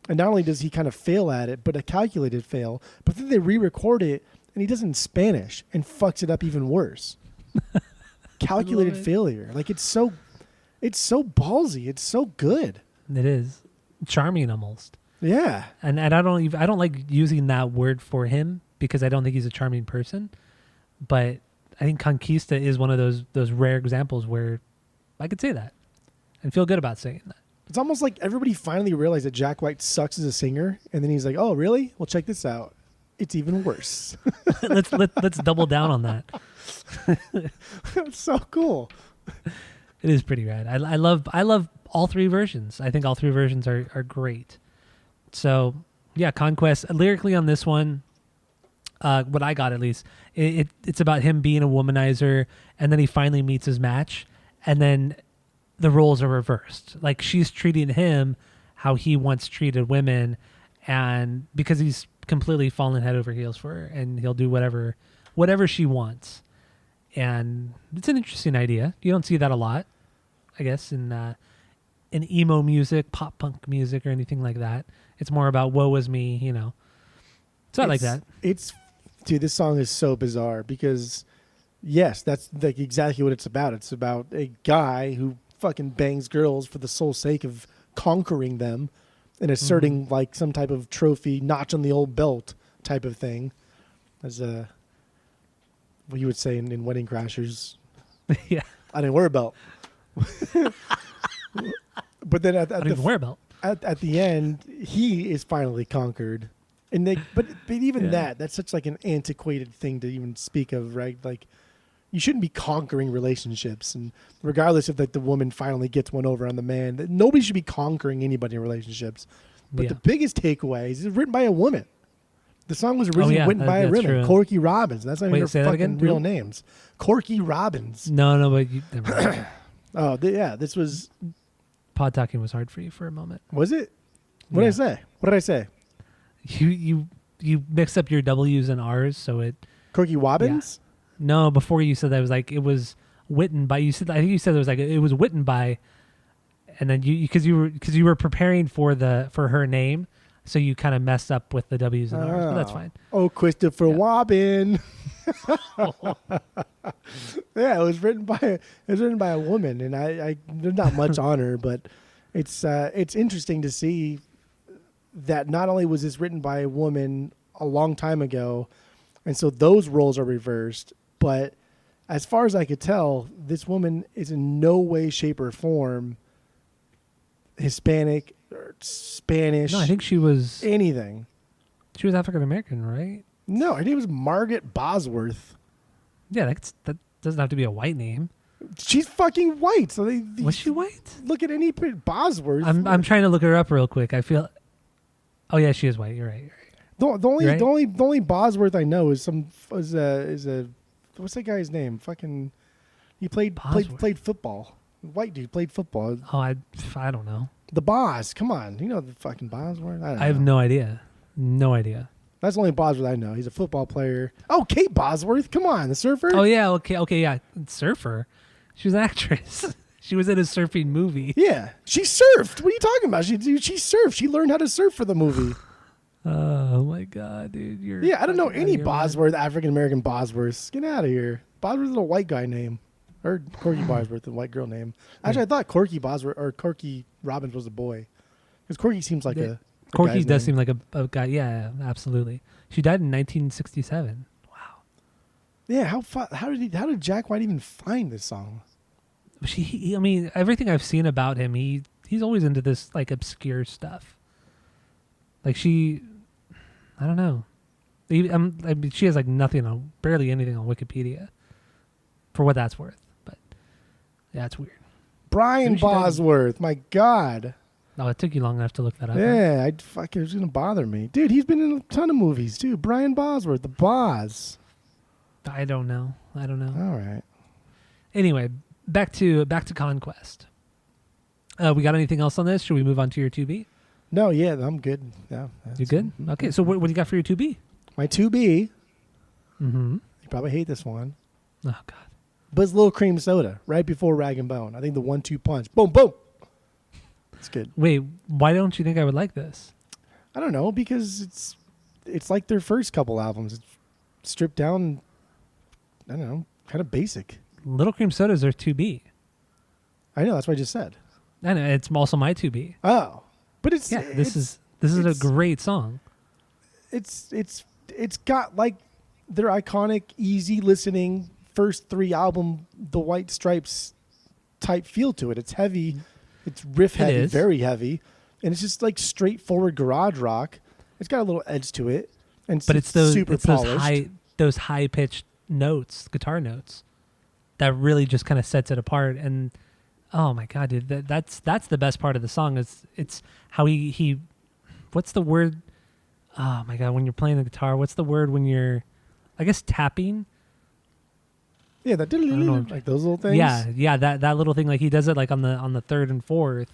[SPEAKER 2] And not only does he kind of fail at it, but a calculated fail, but then they re-record it and he does it in Spanish and fucks it up even worse. Calculated failure. Like it's so ballsy. It's so good.
[SPEAKER 1] It is. Charming almost.
[SPEAKER 2] Yeah.
[SPEAKER 1] And I don't like using that word for him because I don't think he's a charming person. But I think Conquista is one of those rare examples where I could say that and feel good about saying that.
[SPEAKER 2] It's almost like everybody finally realized that Jack White sucks as a singer, and then he's like, "Oh, really? Well, check this out. It's even worse."
[SPEAKER 1] let's double down on that.
[SPEAKER 2] It's so cool.
[SPEAKER 1] It is pretty rad. I love all three versions. I think all three versions are great. So yeah, Conquest lyrically on this one, what I got at least, it's about him being a womanizer, and then he finally meets his match, and then the roles are reversed. Like she's treating him how he once treated women, and because he's completely fallen head over heels for her, and he'll do whatever she wants. and it's an interesting idea. You don't see that a lot, I guess, in emo music, pop punk music, or anything like that. It's more about woe is me, you know. It's not like that.
[SPEAKER 2] Dude, this song is so bizarre because, yes, that's like exactly what it's about. It's about a guy who fucking bangs girls for the sole sake of conquering them and asserting like some type of trophy, notch on the old belt type of thing. As what you would say in Wedding Crashers.
[SPEAKER 1] Yeah.
[SPEAKER 2] I didn't wear a belt. But then
[SPEAKER 1] I don't even wear a belt.
[SPEAKER 2] At the end, he is finally conquered. And but even that's such like an antiquated thing to even speak of, right? Like, you shouldn't be conquering relationships, and regardless if like the woman finally gets one over on the man, that nobody should be conquering anybody in relationships. But the biggest takeaway is it's written by a woman. The song was originally written by a woman, Corky Robbins. That's not even her fucking real names. Corky Robbins.
[SPEAKER 1] No, but
[SPEAKER 2] this was
[SPEAKER 1] pod talking was hard for you for a moment.
[SPEAKER 2] Was it? What did I say? What did I say?
[SPEAKER 1] You mixed up your W's and R's, so it.
[SPEAKER 2] Corky Robbins.
[SPEAKER 1] Yeah. No, before you said that, it was like it was written by. You said I think you said it was like it was written by, and then because you were preparing for her name, so you kind of messed up with the W's and R's, but that's fine.
[SPEAKER 2] Oh, Christopher Robin. Yeah, it was written by a woman, and I there's not much on her, but it's interesting to see that not only was this written by a woman a long time ago, and so those roles are reversed, but as far as I could tell, this woman is in no way, shape, or form Hispanic or Spanish.
[SPEAKER 1] No, I think she was
[SPEAKER 2] anything.
[SPEAKER 1] She was African American, right?
[SPEAKER 2] No, her name was Margaret Bosworth.
[SPEAKER 1] Yeah, that doesn't have to be a white name.
[SPEAKER 2] She's fucking white. So
[SPEAKER 1] was she white?
[SPEAKER 2] Look at any Bosworth.
[SPEAKER 1] I'm trying to look her up real quick. I feel. Oh yeah, she is white. You're right.
[SPEAKER 2] The only Bosworth I know is what's that guy's name? Fucking, he played football. White dude played football.
[SPEAKER 1] Oh, I don't know.
[SPEAKER 2] The Boss. Come on, you know the fucking Bosworth.
[SPEAKER 1] I have no idea. No idea.
[SPEAKER 2] That's the only Bosworth I know. He's a football player. Oh, Kate Bosworth. Come on, the surfer.
[SPEAKER 1] Oh yeah, okay, yeah, surfer. She was an actress. She was in a surfing movie.
[SPEAKER 2] Yeah, she surfed. What are you talking about? She surfed. She learned how to surf for the movie.
[SPEAKER 1] Oh my god, dude!
[SPEAKER 2] I don't know any Bosworth, African American Bosworths. Get out of here. Bosworth is a white guy name. Or Corky Bosworth, a white girl name. Actually, I thought Corky Bosworth or Corky Robbins was a boy, because Corky seems like a
[SPEAKER 1] Corky does seem like a guy. Yeah, absolutely. She died in 1967. Wow.
[SPEAKER 2] Yeah, how did Jack White even find this song?
[SPEAKER 1] I mean, everything I've seen about him, he's always into this like obscure stuff. Like I don't know. I mean, she has like barely anything on Wikipedia, for what that's worth. But yeah, it's weird.
[SPEAKER 2] Brian Bosworth, my God.
[SPEAKER 1] Oh, it took you long enough to look that up.
[SPEAKER 2] Yeah, it was gonna bother me, dude. He's been in a ton of movies too. Brian Bosworth, the Boz.
[SPEAKER 1] I don't know.
[SPEAKER 2] All right.
[SPEAKER 1] Anyway, back to Conquest. We got anything else on this? Should we move on to your 2B?
[SPEAKER 2] No, yeah, I'm good. Yeah,
[SPEAKER 1] you good? Okay, so what do you got for your 2B?
[SPEAKER 2] My 2B.
[SPEAKER 1] Mm-hmm.
[SPEAKER 2] You probably hate this one.
[SPEAKER 1] Oh God.
[SPEAKER 2] But it's Little Cream Soda right before Rag and Bone. I think the 1-2 punch. Boom, boom. It's good.
[SPEAKER 1] Wait, why don't you think I would like this?
[SPEAKER 2] I don't know, because it's like their first couple albums. It's stripped down. I don't know, kind of basic.
[SPEAKER 1] Little Cream Sodas are 2B.
[SPEAKER 2] I know, that's what I just said.
[SPEAKER 1] I know, it's also my 2B.
[SPEAKER 2] Oh, but
[SPEAKER 1] this is a great song. It's
[SPEAKER 2] got like their iconic, easy listening first 3 album, The White Stripes type feel to it. It's heavy, it's riff heavy, very heavy, and it's just like straightforward garage rock. It's got a little edge to it, but it's super polished.
[SPEAKER 1] Those high pitched notes, guitar notes, that really just kind of sets it apart. And oh my God, dude, that's the best part of the song. It's how he what's the word? Oh my God, when you're playing the guitar, what's the word when you're, I guess, tapping?
[SPEAKER 2] Yeah, that like those little things.
[SPEAKER 1] Yeah, that little thing, like he does it like on the 3rd and 4th,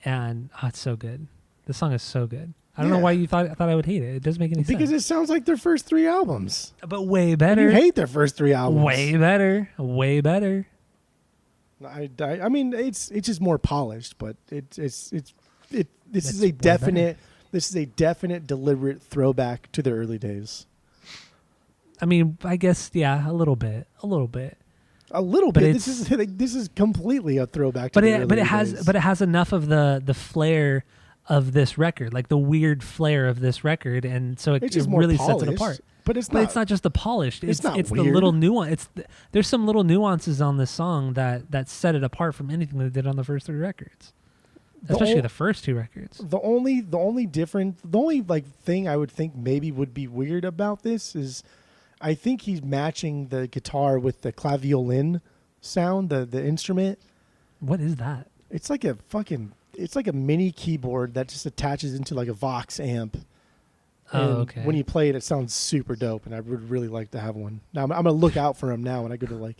[SPEAKER 1] and it's so good. The song is so good. I don't know why you thought I would hate it. It doesn't make any sense.
[SPEAKER 2] Because it sounds like their first 3 albums.
[SPEAKER 1] But way better.
[SPEAKER 2] You hate their first 3 albums.
[SPEAKER 1] Way better. Way better.
[SPEAKER 2] I mean, it's just more polished, but this is a definite deliberate throwback to their early days.
[SPEAKER 1] I mean, I guess a little bit.
[SPEAKER 2] But this is completely a throwback to their early days.
[SPEAKER 1] But it has enough of the flair of this record, like the weird flair of this record, and so it really sets it apart.
[SPEAKER 2] But it's
[SPEAKER 1] not just the polished. It's the
[SPEAKER 2] weird.
[SPEAKER 1] little nuance. There's some little nuances on this song that set it apart from anything they did on the first 3 records, especially the first 2 records.
[SPEAKER 2] The only like thing I would think maybe would be weird about this is, I think he's matching the guitar with the claviolin sound, the instrument.
[SPEAKER 1] What is that?
[SPEAKER 2] It's like a mini keyboard that just attaches into like a Vox amp. And
[SPEAKER 1] okay.
[SPEAKER 2] When you play it, it sounds super dope, and I would really like to have one. Now I'm gonna look out for them now when I go to like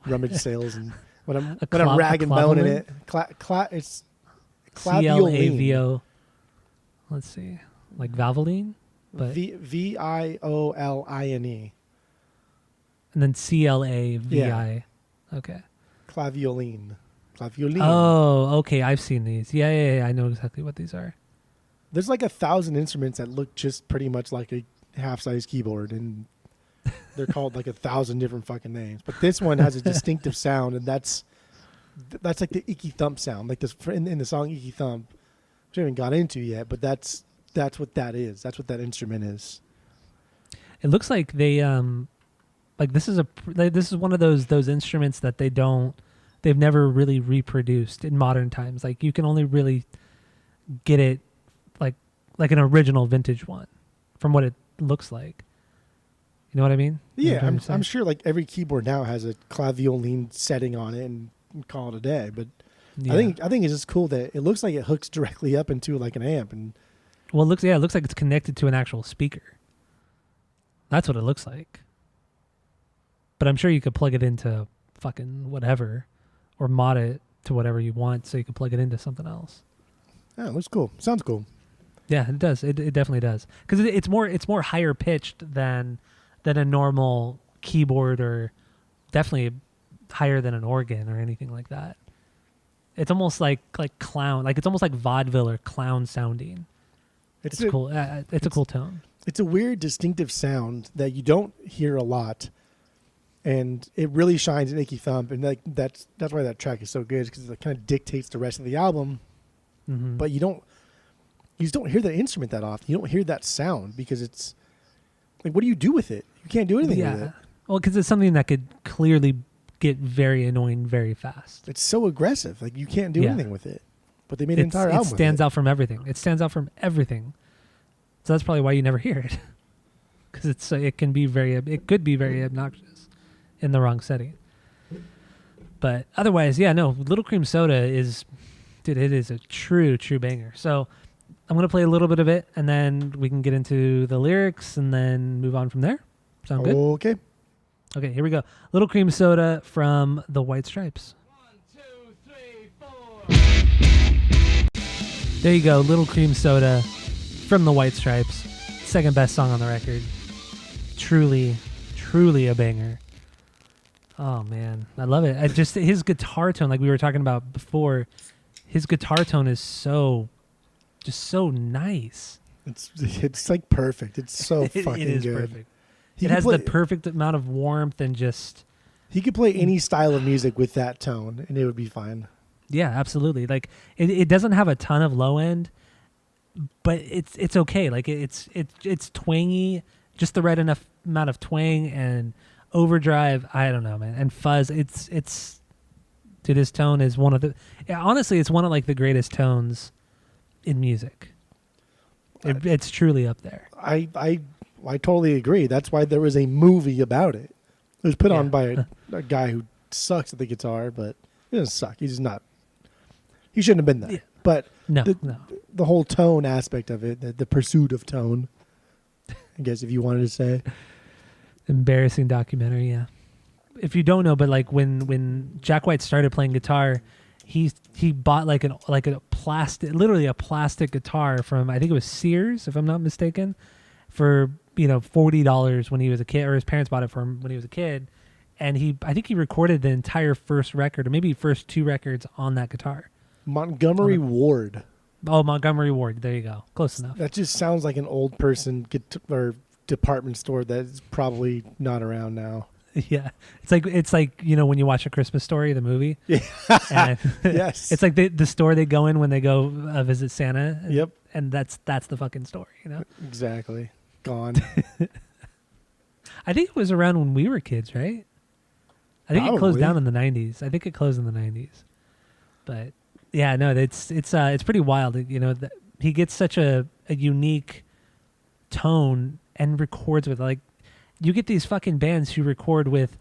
[SPEAKER 2] rummage sales and when I'm rag and boning it. It's claviolin.
[SPEAKER 1] CLAVO. Let's see, like Valvoline, but
[SPEAKER 2] VIOLINE.
[SPEAKER 1] And then CLAVI. Yeah. Okay.
[SPEAKER 2] Claviolin.
[SPEAKER 1] Oh, okay. I've seen these. Yeah. I know exactly what these are.
[SPEAKER 2] There's like 1,000 instruments that look just pretty much like a half-size keyboard, and they're called like 1,000 different fucking names. But this one has a distinctive sound, and that's like the Icky Thump sound, like this in the song Icky Thump, which I haven't got into yet. But that's what that is. That's what that instrument is.
[SPEAKER 1] It looks like they like this is one of those instruments that they've never really reproduced in modern times. Like you can only really get it like an original vintage one from what it looks like. You know what I mean?
[SPEAKER 2] Yeah, I'm sure like every keyboard now has a claviolin setting on it and call it a day. But yeah. I think it's just cool that it looks like it hooks directly up into like an amp. And
[SPEAKER 1] well, it looks like it's connected to an actual speaker. That's what it looks like. But I'm sure you could plug it into fucking whatever or mod it to whatever you want so you can plug it into something else.
[SPEAKER 2] Yeah, it looks cool. Sounds cool.
[SPEAKER 1] Yeah, it does. It definitely does. Because it's more higher pitched than a normal keyboard, or definitely higher than an organ or anything like that. It's almost like clown. Like it's almost like vaudeville or clown sounding. It's cool. It's a cool tone. It's
[SPEAKER 2] a weird, distinctive sound that you don't hear a lot. And it really shines in Icky Thump, and like that's why that track is so good, because it kind of dictates the rest of the album.
[SPEAKER 1] Mm-hmm.
[SPEAKER 2] But you just don't hear the instrument that often. You don't hear that sound because it's like, what do you do with it? You can't do anything with it.
[SPEAKER 1] Well, because it's something that could clearly get very annoying very fast.
[SPEAKER 2] It's so aggressive. Like you can't do anything with it. But they made an entire album.
[SPEAKER 1] It stands out from everything. It stands out from everything. So that's probably why you never hear it, because it could be very obnoxious in the wrong setting. But otherwise, Little Cream Soda is, dude, it is a true banger. So I'm going to play a little bit of it, and then we can get into the lyrics and then move on from there. Sound good? Okay, here we go. Little Cream Soda from the White Stripes.
[SPEAKER 3] 1, 2, 3, 4.
[SPEAKER 1] There you go. Little Cream Soda from the White Stripes. Second best song on the record. Truly a banger. Oh, man. I love it. His guitar tone, like we were talking about before, his guitar tone is so nice.
[SPEAKER 2] It's like perfect. It's so fucking
[SPEAKER 1] it is
[SPEAKER 2] good.
[SPEAKER 1] Perfect. It has the perfect amount of warmth and just...
[SPEAKER 2] He could play any style of music with that tone, and it would be fine.
[SPEAKER 1] Yeah, absolutely. Like it doesn't have a ton of low end, but it's okay. Like it's twangy, just the right enough amount of twang and overdrive. I don't know, man. And fuzz. It's dude, his tone is one of the... honestly, it's one of like the greatest tones in music. It's truly up there.
[SPEAKER 2] I totally agree. That's why there was a movie about it. It was put on by a guy who sucks at the guitar, but he doesn't suck. He's just not. He shouldn't have been there. Yeah. But the whole tone aspect of it, the pursuit of tone, I guess if you wanted to say.
[SPEAKER 1] Embarrassing documentary, yeah. If you don't know, but like when Jack White started playing guitar, he bought like a plastic, literally a plastic guitar from, I think it was Sears, if I'm not mistaken, for, $40 when he was a kid, or his parents bought it for him when he was a kid. And I think he recorded the entire first record, or maybe first 2 records on that guitar.
[SPEAKER 2] Montgomery Ward.
[SPEAKER 1] Oh, Montgomery Ward. There you go. Close enough.
[SPEAKER 2] That just sounds like an old person or department store that's probably not around now.
[SPEAKER 1] Yeah, it's like when you watch A Christmas Story, the movie.
[SPEAKER 2] Yeah.
[SPEAKER 1] And
[SPEAKER 2] Yes.
[SPEAKER 1] It's like the store they go in when they go visit Santa.
[SPEAKER 2] Yep.
[SPEAKER 1] And that's the fucking story,
[SPEAKER 2] Exactly. Gone.
[SPEAKER 1] I think it was around when we were kids, right? I think it closed
[SPEAKER 2] Probably.
[SPEAKER 1] down in the 90s. I think it closed in the 90s. But yeah, no, it's pretty wild. That he gets such a unique tone and records with, like, you get these fucking bands who record with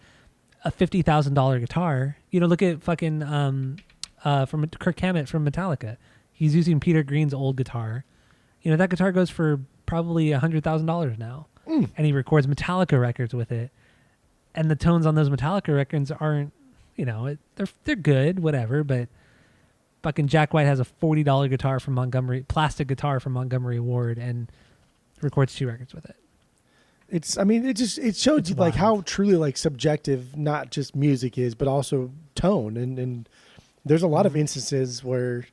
[SPEAKER 1] a $50,000 guitar. Look at fucking from Kirk Hammett from Metallica. He's using Peter Green's old guitar. That guitar goes for probably $100,000 now, and he records Metallica records with it. And the tones on those Metallica records aren't, they're good, whatever. But fucking Jack White has a $40 guitar from plastic guitar from Montgomery Ward, and records 2 records with it.
[SPEAKER 2] It shows you like how truly like subjective not just music is, but also tone. And there's a lot of instances where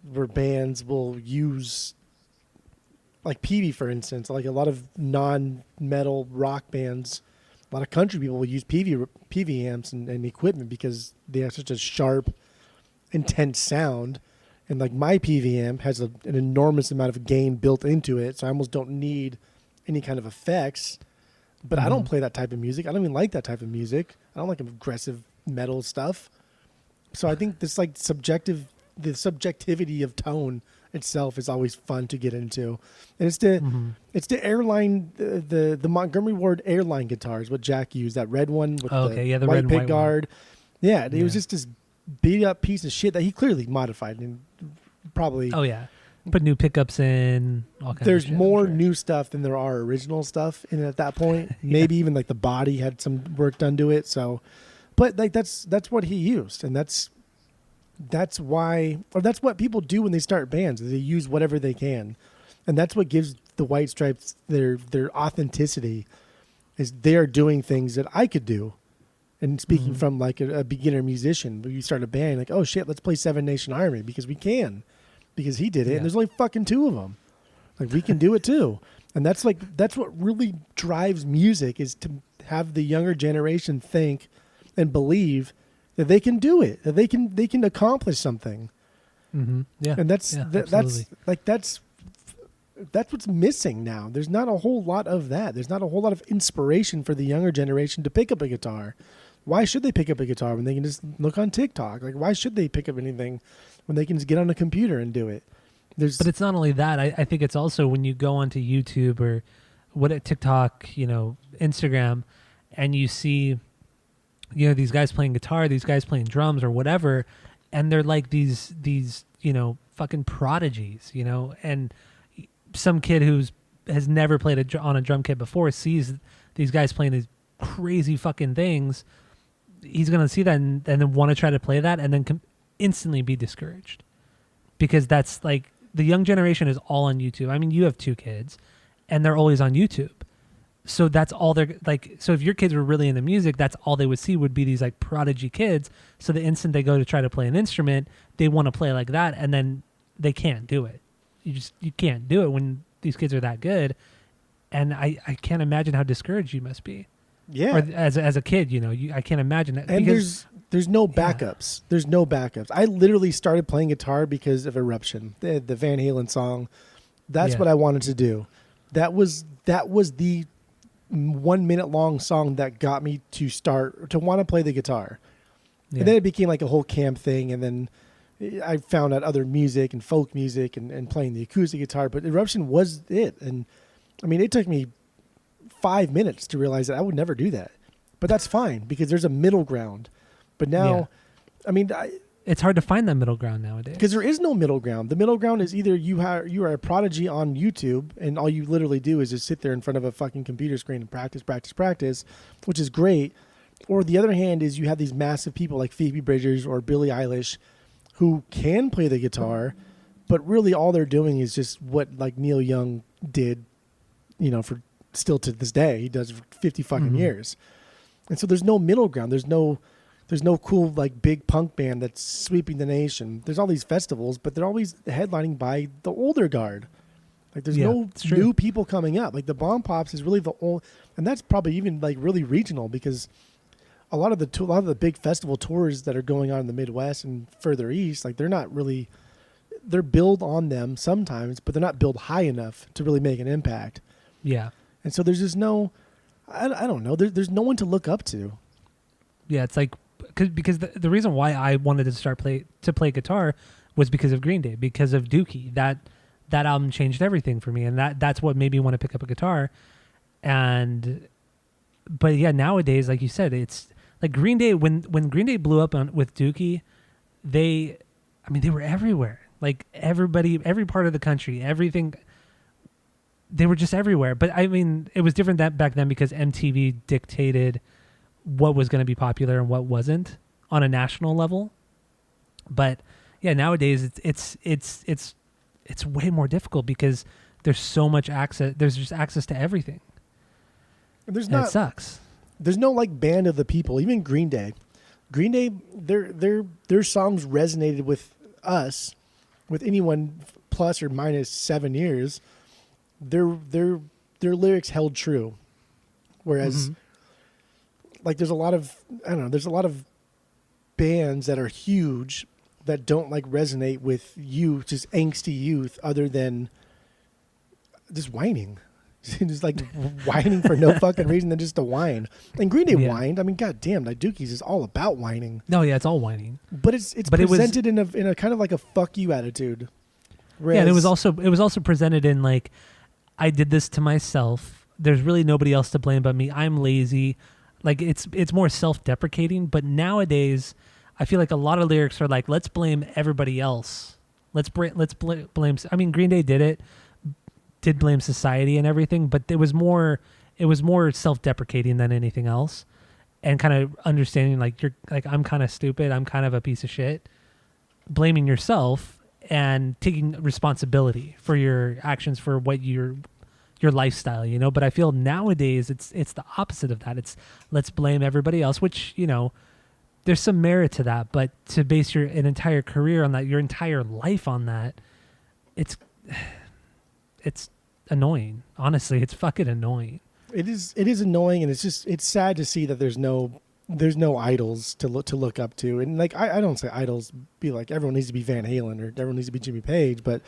[SPEAKER 2] bands will use, like Peavy, for instance, like a lot of non-metal rock bands, a lot of country people will use Peavy amps and equipment because they have such a sharp, intense sound. And like my Peavy amp has an enormous amount of gain built into it, so I almost don't need any kind of effects. But I don't play that type of music. I don't even like that type of music. I don't like aggressive metal stuff. So I think this like the subjectivity of tone itself is always fun to get into. And it's the airline, the Montgomery Ward airline guitars, what Jack used, that red one with the white
[SPEAKER 1] red and
[SPEAKER 2] pick
[SPEAKER 1] white
[SPEAKER 2] guard. Yeah, it was just this beat up piece of shit that he clearly modified and probably.
[SPEAKER 1] Oh yeah, put new pickups in. All kinds
[SPEAKER 2] There's
[SPEAKER 1] of shit,
[SPEAKER 2] more
[SPEAKER 1] I'm sure.
[SPEAKER 2] new stuff than there are original stuff in it at that point. Maybe even like the body had some work done to it. So, but like that's what he used, and that's why, or that's what people do when they start bands. They use whatever they can, and that's what gives the White Stripes their authenticity. Is they are doing things that I could do. And speaking from like a beginner musician, where you start a band, like, oh shit, let's play Seven Nation Army because we can, because he did it, and there's only fucking 2 of them. Like we can do it too, and that's what really drives music, is to have the younger generation think and believe that they can do it, that they can accomplish something.
[SPEAKER 1] Mm-hmm. Yeah,
[SPEAKER 2] And that's
[SPEAKER 1] absolutely.
[SPEAKER 2] that's what's missing now. There's not a whole lot of that. There's not a whole lot of inspiration for the younger generation to pick up a guitar. Why should they pick up a guitar when they can just look on TikTok? Like, why should they pick up anything when they can just get on a computer and do it?
[SPEAKER 1] But it's not only that. I think it's also when you go onto YouTube or TikTok, Instagram, and you see, these guys playing guitar, these guys playing drums or whatever, and they're like these fucking prodigies, and some kid has never played on a drum kit before sees these guys playing these crazy fucking things. He's going to see that and then want to try to play that and then instantly be discouraged, because that's like the young generation is all on YouTube. I mean, you have 2 kids and they're always on YouTube. So that's all they're like. So if your kids were really into music, that's all they would see would be these like prodigy kids. So the instant they go to try to play an instrument, they want to play like that, and then they can't do it. You can't do it when these kids are that good. And I can't imagine how discouraged you must be.
[SPEAKER 2] Yeah.
[SPEAKER 1] Or as a kid, I can't imagine that.
[SPEAKER 2] And
[SPEAKER 1] because,
[SPEAKER 2] there's no backups. There's no backups. I literally started playing guitar because of Eruption, the Van Halen song. That's what I wanted to do. That was the 1 minute long song that got me to want to play the guitar.
[SPEAKER 1] Yeah.
[SPEAKER 2] And then it became like a whole camp thing. And then I found out other music and folk music and playing the acoustic guitar. But Eruption was it. And I mean, it took me 5 minutes to realize that I would never do that. But that's fine because there's a middle ground. But now, I mean,
[SPEAKER 1] it's hard to find that middle ground nowadays.
[SPEAKER 2] Because there is no middle ground. The middle ground is either you are a prodigy on YouTube and all you literally do is just sit there in front of a fucking computer screen and practice, which is great. Or the other hand is you have these massive people like Phoebe Bridgers or Billie Eilish who can play the guitar, but really all they're doing is just what like Neil Young did, for still to this day. He does for 50 fucking years. And so there's no middle ground. There's no cool like big punk band that's sweeping the nation. There's all these festivals, but they're always headlining by the older guard. Like there's no new people coming up. Like the Bomb Pops is really the old, and that's probably even like really regional, because a lot of the big festival tours that are going on in the Midwest and further east, like they're billed on them sometimes, but they're not billed high enough to really make an impact.
[SPEAKER 1] Yeah.
[SPEAKER 2] And so there's just no, I don't know. There's no one to look up to.
[SPEAKER 1] Yeah, it's like because the reason why I wanted to play guitar was because of Green Day, because of Dookie. That album changed everything for me, and that's what made me want to pick up a guitar. But yeah, nowadays, like you said, it's like Green Day. When Green Day blew up with Dookie, they were everywhere. Like everybody, every part of the country, everything. They were just everywhere. But I mean, it was different back then because MTV dictated what was going to be popular and what wasn't on a national level. But yeah, nowadays it's way more difficult because there's so much access. There's just access to everything. It sucks.
[SPEAKER 2] There's no like band of the people. Even Green Day, their songs resonated with us, with anyone plus or minus 7 years. Their lyrics held true, whereas like there's a lot of bands that are huge that don't like resonate with youth, just angsty youth, other than just whining. Just like whining for no fucking reason than just to whine. And Green Day whined. I mean, goddamn, like Dookie's is all about whining.
[SPEAKER 1] No, yeah, it's all whining.
[SPEAKER 2] But it's presented in a kind of like a fuck you attitude. Whereas,
[SPEAKER 1] yeah, and it was also presented in like, I did this to myself. There's really nobody else to blame but me. I'm lazy. Like it's more self-deprecating. But nowadays, I feel like a lot of lyrics are like, let's blame everybody else. Let's blame. I mean, Green Day did blame society and everything, but it was more self-deprecating than anything else, and kind of understanding like I'm kind of stupid. I'm kind of a piece of shit. Blaming yourself and taking responsibility for your actions, for what your lifestyle, But I feel nowadays it's the opposite of that. It's let's blame everybody else, which, there's some merit to that, but to base an entire career on that, your entire life on that, it's annoying. Honestly, it's fucking annoying.
[SPEAKER 2] It is annoying, and it's sad to see that there's no idols to look up to. And like I don't say idols be like everyone needs to be Van Halen or everyone needs to be Jimmy Page, but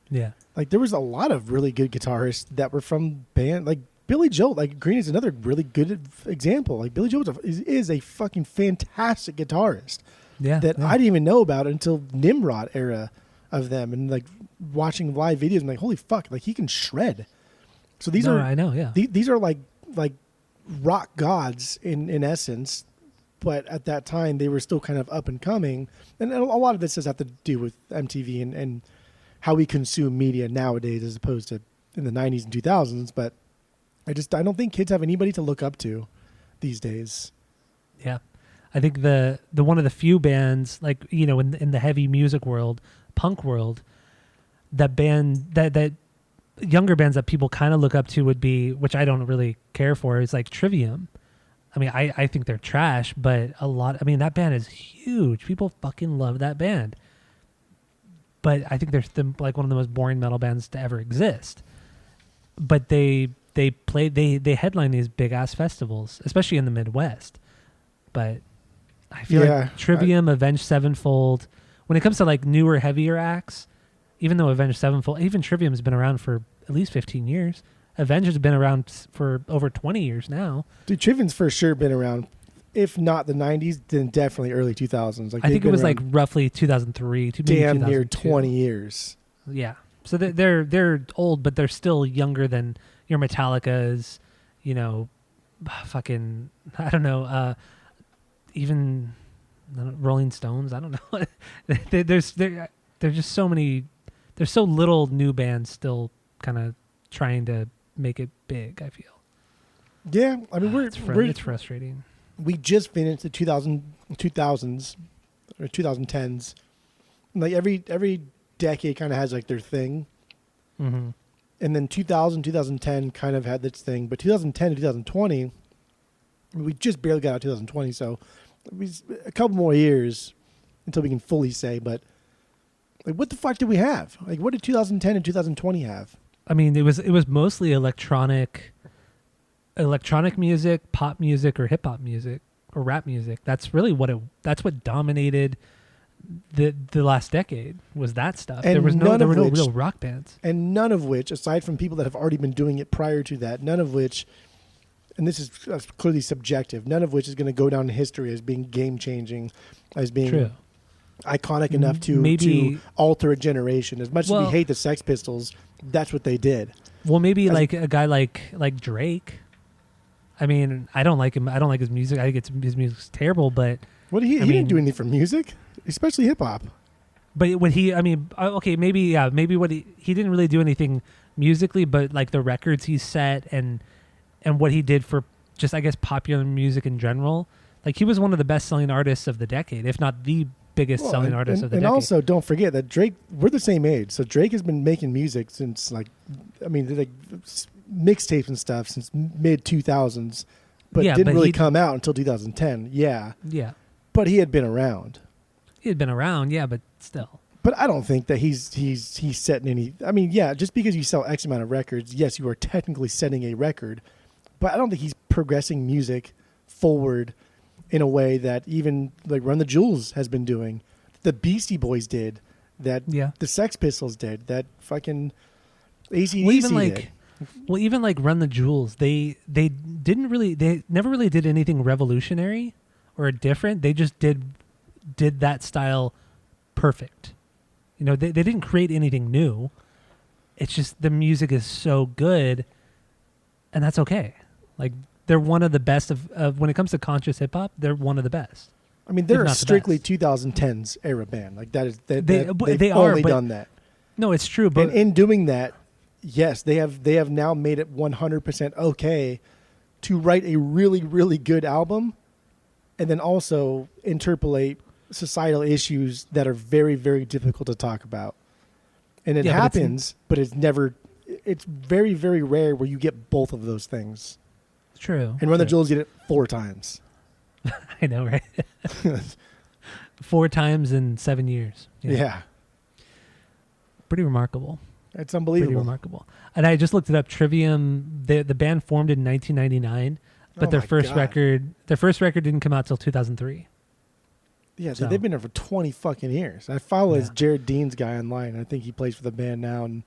[SPEAKER 1] yeah, like
[SPEAKER 2] there was a lot of really good guitarists that were from band like Billy Joel. Like Green is another really good example. Like Billy Joel is a fucking fantastic guitarist.
[SPEAKER 1] Yeah,
[SPEAKER 2] that I didn't even know about until Nimrod era of them, and like watching live videos. I'm like, holy fuck! Like he can shred. So these are
[SPEAKER 1] I know, yeah.
[SPEAKER 2] These are like rock gods in essence, but at that time they were still kind of up and coming, and a lot of this has to do with MTV and how we consume media nowadays as opposed to in the 90s and 2000s. But I don't think kids have anybody to look up to these days.
[SPEAKER 1] Yeah, I think the one of the few bands like in the heavy music world, punk world, that younger bands that people kind of look up to would be, which I don't really care for, is like Trivium. I mean, I think they're trash, but that band is huge. People fucking love that band. But I think they're like one of the most boring metal bands to ever exist. But they headline these big ass festivals, especially in the Midwest. But I feel like Trivium, Avenged Sevenfold, when it comes to like newer, heavier acts, even though Avenged Sevenfold, even Trivium has been around for at least 15 years. Avenged has been around for over 20 years now.
[SPEAKER 2] Dude, Trivium's for sure been around. If not the 90s, then definitely early 2000s. Like
[SPEAKER 1] I think it was like roughly 2003.
[SPEAKER 2] Damn near 20 years.
[SPEAKER 1] Yeah. So they're old, but they're still younger than your Metallicas, fucking, I don't know, even Rolling Stones. I don't know. There's just so many. There's so little new bands still kind of trying to make it big, I feel.
[SPEAKER 2] Yeah, I mean
[SPEAKER 1] it's frustrating.
[SPEAKER 2] We just finished the 2000s or 2010s. Like every decade kind of has like their thing.
[SPEAKER 1] Mm-hmm.
[SPEAKER 2] And then 2000, 2010 kind of had this thing. But 2010 to 2020, we just barely got out 2020. So a couple more years until we can fully say. But like, what the fuck did we have? Like, what did 2010 and 2020 have?
[SPEAKER 1] I mean, it was mostly electronic music, pop music, or hip hop music, or rap music. That's really that's what dominated the last decade, was that stuff.
[SPEAKER 2] And
[SPEAKER 1] there were no real rock bands.
[SPEAKER 2] And none of which, aside from people that have already been doing it prior to that, none of which, and this is clearly subjective, none of which is going to go down in history as being game changing, as being
[SPEAKER 1] True.
[SPEAKER 2] iconic enough to alter a generation. As much as we hate the Sex Pistols, that's what they did.
[SPEAKER 1] Well, maybe like a guy like Drake. I mean, I don't like him. I don't like his music. I think his music's terrible. But
[SPEAKER 2] he didn't do anything for music, especially hip hop.
[SPEAKER 1] But what okay, maybe what he didn't really do anything musically, but like the records he set and what he did for just, I guess, popular music in general. Like, he was one of the best selling artists of the decade, if not the biggest selling artist of the decade.
[SPEAKER 2] And also, don't forget that Drake, we're the same age. So Drake has been making music since mixtapes and stuff since mid 2000s, but didn't really come out until 2010. Yeah.
[SPEAKER 1] Yeah.
[SPEAKER 2] But he had been around.
[SPEAKER 1] He had been around, yeah, but still.
[SPEAKER 2] But I don't think that he's setting any. I mean, yeah, just because you sell X amount of records, yes, you are technically setting a record, but I don't think he's progressing music forward in a way that even like Run the Jewels has been doing, the Beastie Boys did, that the Sex Pistols did, that fucking AC/DC did.
[SPEAKER 1] Well, even like Run the Jewels, they never really did anything revolutionary or different. They just did that style perfect. You know, they didn't create anything new. It's just the music is so good, and that's okay. Like, they're one of the best of when it comes to conscious hip hop. They're one of the best.
[SPEAKER 2] I mean, they're a strictly 2010s era band. Like, that is they've only done that.
[SPEAKER 1] No, it's true. But
[SPEAKER 2] and in doing that, yes, they have now made it 100% okay to write a really, really good album, and then also interpolate societal issues that are very, very difficult to talk about. And it happens, but it's very, very rare where you get both of those things.
[SPEAKER 1] True.
[SPEAKER 2] And Run the Jewels did it 4 times.
[SPEAKER 1] I know, right? 4 times in 7 years.
[SPEAKER 2] Yeah.
[SPEAKER 1] Pretty remarkable.
[SPEAKER 2] It's unbelievable.
[SPEAKER 1] Pretty remarkable. And I just looked it up. Trivium, the band formed in 1999, but their first record didn't come out till 2003.
[SPEAKER 2] Yeah, so they've been there for 20 fucking years. I follow this Jared Dean's guy online. I think he plays for the band now. And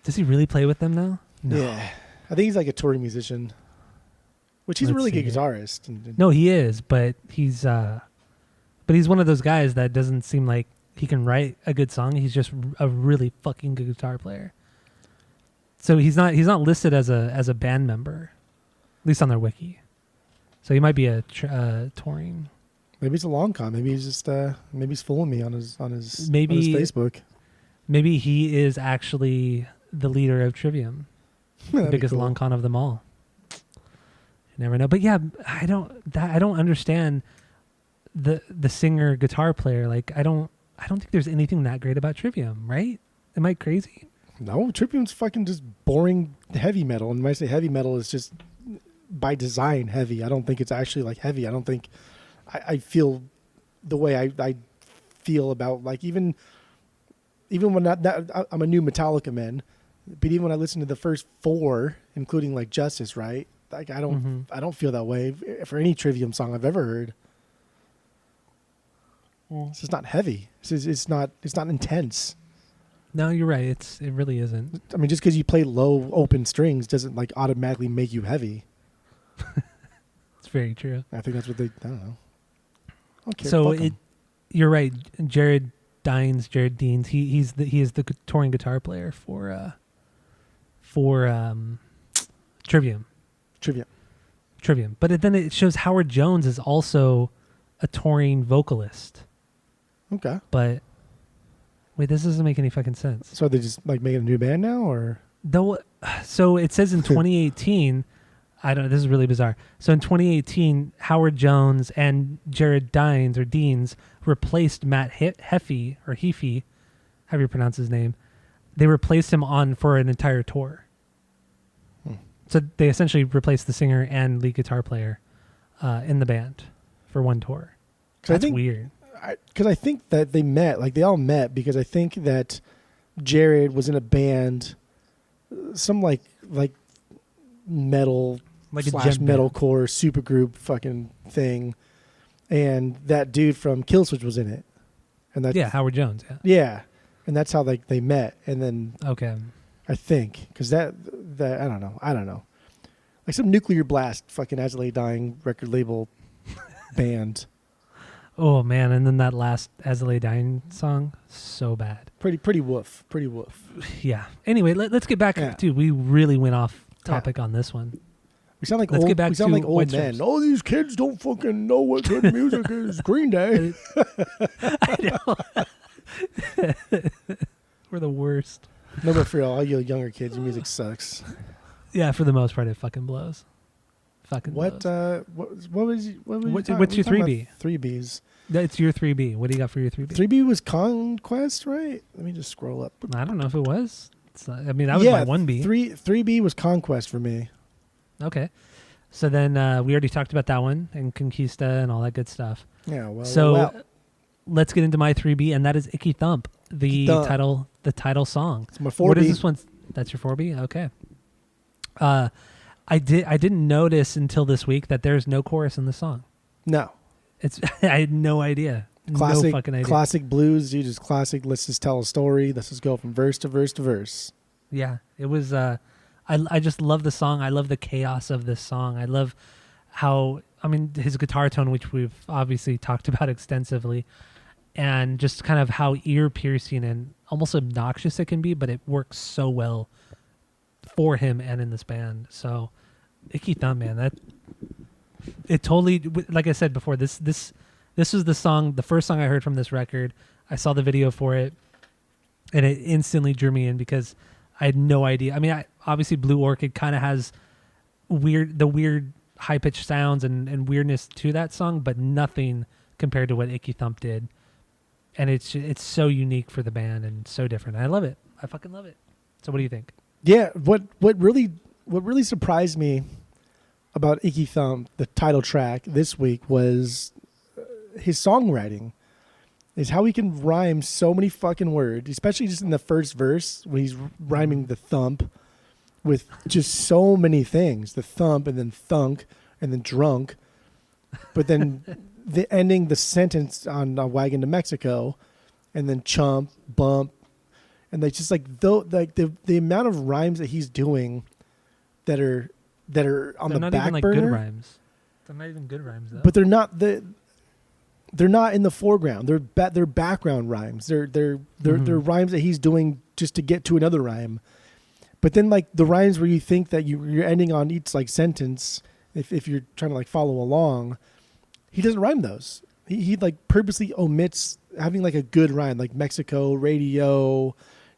[SPEAKER 1] does he really play with them now? No.
[SPEAKER 2] Yeah, I think he's like a touring musician, which he's a really good guitarist.
[SPEAKER 1] No, he is, but he's one of those guys that doesn't seem like he can write a good song. He's just a really fucking good guitar player. So he's not listed as a band member, at least on their wiki. So he might be a touring.
[SPEAKER 2] Maybe it's a long con. Maybe he's just maybe he's fooling me on his Facebook.
[SPEAKER 1] Maybe he is actually the leader of Trivium, the biggest long con of them all. You never know. But yeah, I don't understand the singer guitar player. Like, I don't think there's anything that great about Trivium, right? Am I crazy?
[SPEAKER 2] No, Trivium's fucking just boring heavy metal. And when I say heavy metal, it's just by design heavy. I don't think it's actually like heavy. I don't think I feel the way I feel about, like, even when I'm a new Metallica man, but even when I listen to the first 4, including like Justice, right? Like, I don't feel that way for any Trivium song I've ever heard. It's just not heavy. It's not intense.
[SPEAKER 1] No, you're right. It really isn't.
[SPEAKER 2] I mean, just because you play low open strings doesn't like automatically make you heavy.
[SPEAKER 1] It's very true.
[SPEAKER 2] I think that's what they. I don't know. Okay.
[SPEAKER 1] So you're right. Jared Deans. He is the touring guitar player for Trivium. But then it shows Howard Jones is also a touring vocalist.
[SPEAKER 2] Okay.
[SPEAKER 1] But wait, this doesn't make any fucking sense.
[SPEAKER 2] So are they just like making a new band now, or?
[SPEAKER 1] So it says in 2018. This is really bizarre. So in 2018, Howard Jones and Jared Deans replaced Matt Heafy however you pronounce his name, they replaced him on for an entire tour. So they essentially replaced the singer and lead guitar player in the band for one tour. That's weird.
[SPEAKER 2] Because I think that they met, like they all met because I think that Jared was in a band, some like metal
[SPEAKER 1] Like
[SPEAKER 2] /
[SPEAKER 1] a gem band.
[SPEAKER 2] metalcore supergroup fucking thing, and that dude from Killswitch was in it, and that
[SPEAKER 1] Howard Jones. Yeah.
[SPEAKER 2] yeah, and that's how they met, and then
[SPEAKER 1] Okay.
[SPEAKER 2] I think because that I don't know, like some Nuclear Blast fucking As I Lay Dying record label band.
[SPEAKER 1] Oh man, and then that last As I Lay Dying song, so bad.
[SPEAKER 2] Pretty woof.
[SPEAKER 1] Yeah. Anyway, let's get back
[SPEAKER 2] Yeah.
[SPEAKER 1] to. We really went off topic on this one.
[SPEAKER 2] We sound like
[SPEAKER 1] Let's
[SPEAKER 2] old,
[SPEAKER 1] get back
[SPEAKER 2] we sound
[SPEAKER 1] to
[SPEAKER 2] like old
[SPEAKER 1] White
[SPEAKER 2] men.
[SPEAKER 1] Stripes.
[SPEAKER 2] Oh, these kids don't fucking know what good music is. Green Day.
[SPEAKER 1] I know. We're the worst.
[SPEAKER 2] No, but for all you younger kids, your music sucks.
[SPEAKER 1] Yeah, for the most part, it fucking blows. Fucking
[SPEAKER 2] What
[SPEAKER 1] blows.
[SPEAKER 2] what was you
[SPEAKER 1] What's
[SPEAKER 2] talking-
[SPEAKER 1] your
[SPEAKER 2] we were talking
[SPEAKER 1] 3B?
[SPEAKER 2] about 3Bs.
[SPEAKER 1] That's your 3B. What do you got for your 3B?
[SPEAKER 2] 3B was Conquest, right? Let me just scroll up.
[SPEAKER 1] I don't know if it was. I mean, that was my 1B.
[SPEAKER 2] 3B was Conquest for me.
[SPEAKER 1] Okay. So then we already talked about that one and Conquista and all that good stuff.
[SPEAKER 2] Yeah, well.
[SPEAKER 1] So let's get into my 3B, and that is Icky Thump,
[SPEAKER 2] Icky Thump.
[SPEAKER 1] the title song.
[SPEAKER 2] It's my 4B.
[SPEAKER 1] What is this one? That's your 4B? Okay. I didn't notice until this week that there's no chorus in the song.
[SPEAKER 2] No.
[SPEAKER 1] It's I had no idea.
[SPEAKER 2] Classic,
[SPEAKER 1] no fucking idea.
[SPEAKER 2] classic blues, dude. Just classic. Let's just tell a story. Let's just go from verse to verse to verse.
[SPEAKER 1] Yeah, it was. I just love the song. I love the chaos of this song. I love how his guitar tone, which we've obviously talked about extensively, and just kind of how ear piercing and almost obnoxious it can be, but it works so well for him and in this band. So, Icky Thump, man, that it totally. Like I said before, this was the song, the first song I heard from this record. I saw the video for it, and it instantly drew me in because I had no idea. I mean, obviously Blue Orchid kind of has the weird high-pitched sounds and weirdness to that song, but nothing compared to what Icky Thump did. And it's so unique for the band and so different. I love it. I fucking love it. So what do you think?
[SPEAKER 2] Yeah, what really surprised me about Icky Thump, the title track this week, was his songwriting. Is how he can rhyme so many fucking words, especially just in the first verse when he's rhyming the thump with just so many things. The thump and then thunk and then drunk. But then the ending the sentence on a wagon to Mexico and then chump, bump. And they just the amount of rhymes that he's doing that are on
[SPEAKER 1] They're
[SPEAKER 2] the
[SPEAKER 1] not
[SPEAKER 2] back
[SPEAKER 1] even like
[SPEAKER 2] burner.
[SPEAKER 1] good rhymes. They're not even good rhymes though.
[SPEAKER 2] But they're not in the foreground. They're background rhymes. They're rhymes that he's doing just to get to another rhyme. But then like the rhymes where you think that you're ending on each like sentence, if you're trying to like follow along, he doesn't rhyme those. He like purposely omits having like a good rhyme, like Mexico, radio,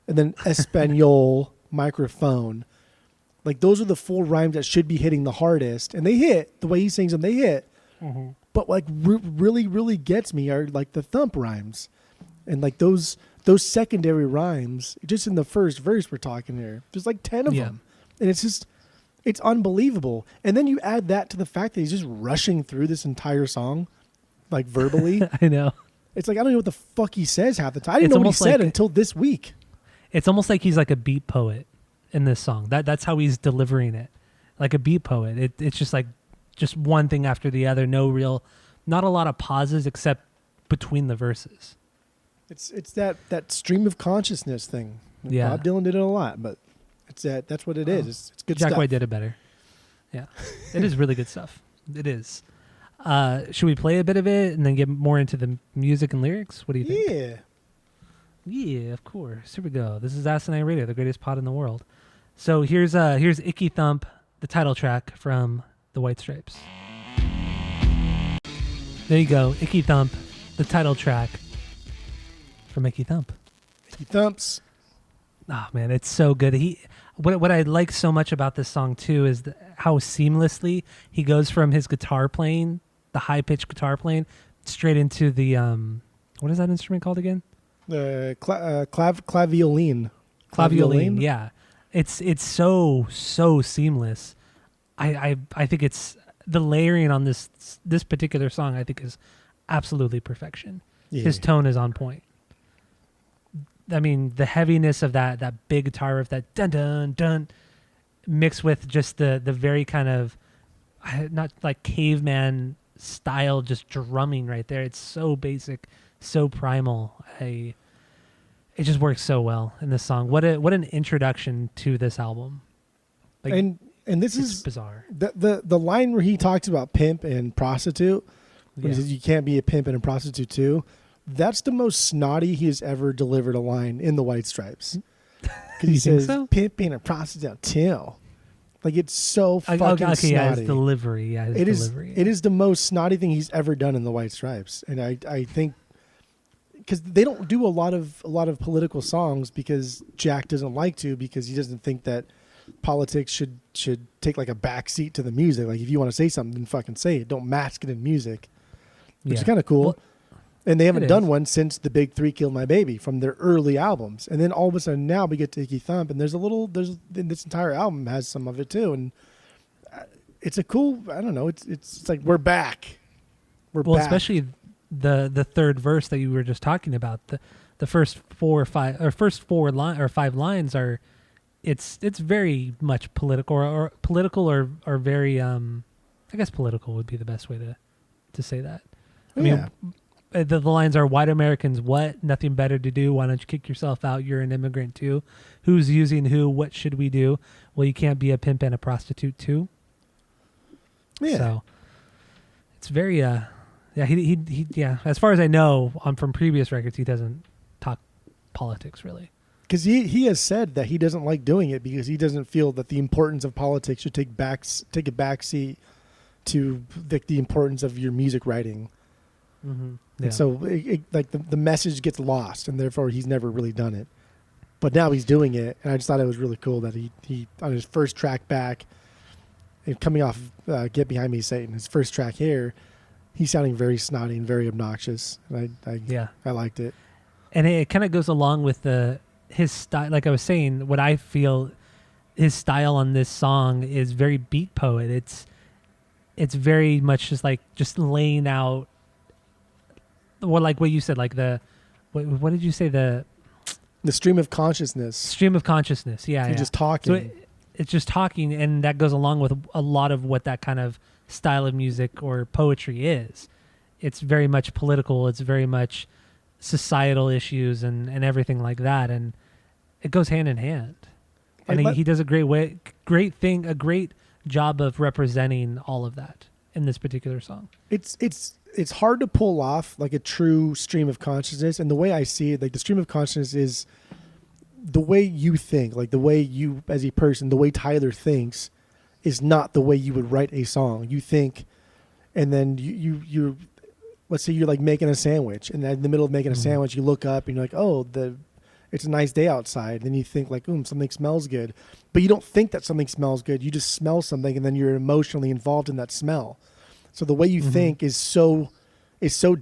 [SPEAKER 2] and then Espanol, microphone. Like those are the 4 rhymes that should be hitting the hardest, and they hit the way he sings them. They hit.
[SPEAKER 1] Mm-hmm.
[SPEAKER 2] But like really, really gets me are like the thump rhymes, and like those secondary rhymes. Just in the first verse, we're talking here. There's like 10 of them, and it's unbelievable. And then you add that to the fact that he's just rushing through this entire song, like verbally.
[SPEAKER 1] I know.
[SPEAKER 2] It's like I don't know what the fuck he says half the time. I didn't
[SPEAKER 1] It's
[SPEAKER 2] know what he
[SPEAKER 1] almost
[SPEAKER 2] said
[SPEAKER 1] like-
[SPEAKER 2] until this week.
[SPEAKER 1] It's almost like he's like a beat poet in this song. That's how he's delivering it, like a beat poet. It's just like just one thing after the other. Not a lot of pauses except between the verses.
[SPEAKER 2] It's that stream of consciousness thing.
[SPEAKER 1] Yeah.
[SPEAKER 2] Bob Dylan did it a lot, but that's what it is. It's good
[SPEAKER 1] Jack
[SPEAKER 2] stuff.
[SPEAKER 1] White did it better. Yeah, it is really good stuff. It is. Should we play a bit of it and then get more into the music and lyrics? What do you think?
[SPEAKER 2] Yeah.
[SPEAKER 1] Yeah, of course. Here we go. This is Asinine Radio, the greatest pod in the world. So here's Icky Thump, the title track from the White Stripes. There you go, Icky Thump, the title track from Icky Thump.
[SPEAKER 2] He thumps.
[SPEAKER 1] Oh man, it's so good. What I like so much about this song too is how seamlessly he goes from his guitar playing, the high pitched guitar playing, straight into the what is that instrument called again?
[SPEAKER 2] Clavioline.
[SPEAKER 1] Clavioline, yeah. It's so seamless. I think it's the layering on this particular song I think is absolutely perfection.
[SPEAKER 2] Yeah.
[SPEAKER 1] His tone is on point. I mean, the heaviness of that big guitar riff, that dun dun dun, mixed with just the very kind of not like caveman style, just drumming right there. It's so basic, so primal. It just works so well in this song. What an introduction to this album. Like,
[SPEAKER 2] and this
[SPEAKER 1] it's
[SPEAKER 2] is
[SPEAKER 1] bizarre.
[SPEAKER 2] The line where he talks about pimp and prostitute, when he says you can't be a pimp and a prostitute too. That's the most snotty he has ever delivered a line in the White Stripes. Because he says pimp and a prostitute too. Like, it's so fucking snotty.
[SPEAKER 1] Yeah, his delivery. Yeah, his delivery.
[SPEAKER 2] It is the most snotty thing he's ever done in the White Stripes, and I think because they don't do a lot of political songs because Jack doesn't like to, because he doesn't think that politics should take like a back seat to the music. Like, if you want to say something, then fucking say it. Don't mask it in music, which is kind of cool.
[SPEAKER 1] Well,
[SPEAKER 2] and they haven't done one since the Big Three Killed My Baby from their early albums. And then all of a sudden now we get to Icky Thump, and this entire album has some of it too. And it's a cool, I don't know, it's like we're back. We're back.
[SPEAKER 1] Especially the third verse that you were just talking about. The first four or five lines are, it's very much political or very I guess political would be the best way to say that. I mean, the lines are, white Americans, what? Nothing better to do. Why don't you kick yourself out? You're an immigrant too. Who's using who? What should we do? Well, you can't be a pimp and a prostitute too. Yeah. So it's very he as far as I know, from previous records, he doesn't talk politics really.
[SPEAKER 2] Because he has said that he doesn't like doing it because he doesn't feel that the importance of politics should take a backseat to the importance of your music writing.
[SPEAKER 1] Mm-hmm. Yeah.
[SPEAKER 2] And so like the message gets lost, and therefore he's never really done it. But now he's doing it, and I just thought it was really cool that he on his first track back, and coming off Get Behind Me, Satan, his first track here, he's sounding very snotty and very obnoxious. And I liked it.
[SPEAKER 1] And it kind of goes along with his style. Like I was saying, what I feel his style on this song is very beat poet. It's very much just laying out, well, like what you said, like what did you say, the
[SPEAKER 2] stream of consciousness.
[SPEAKER 1] Stream of consciousness, yeah.
[SPEAKER 2] Just talking.
[SPEAKER 1] So it's just talking, and that goes along with a lot of what that kind of style of music or poetry is. It's very much political. It's very much societal issues and everything like that, and it goes hand in hand. And he does a great job of representing all of that in this particular song.
[SPEAKER 2] It's hard to pull off like a true stream of consciousness, and the way I see it, like the stream of consciousness is the way you think, like the way you as a person, the way Tyler thinks is not the way you would write a song. You think, and then you let's say you're like making a sandwich, and in the middle of making a sandwich, you look up and you're like, oh, it's a nice day outside. Then you think like, something smells good, but you don't think that something smells good. You just smell something, and then you're emotionally involved in that smell. So the way you think is so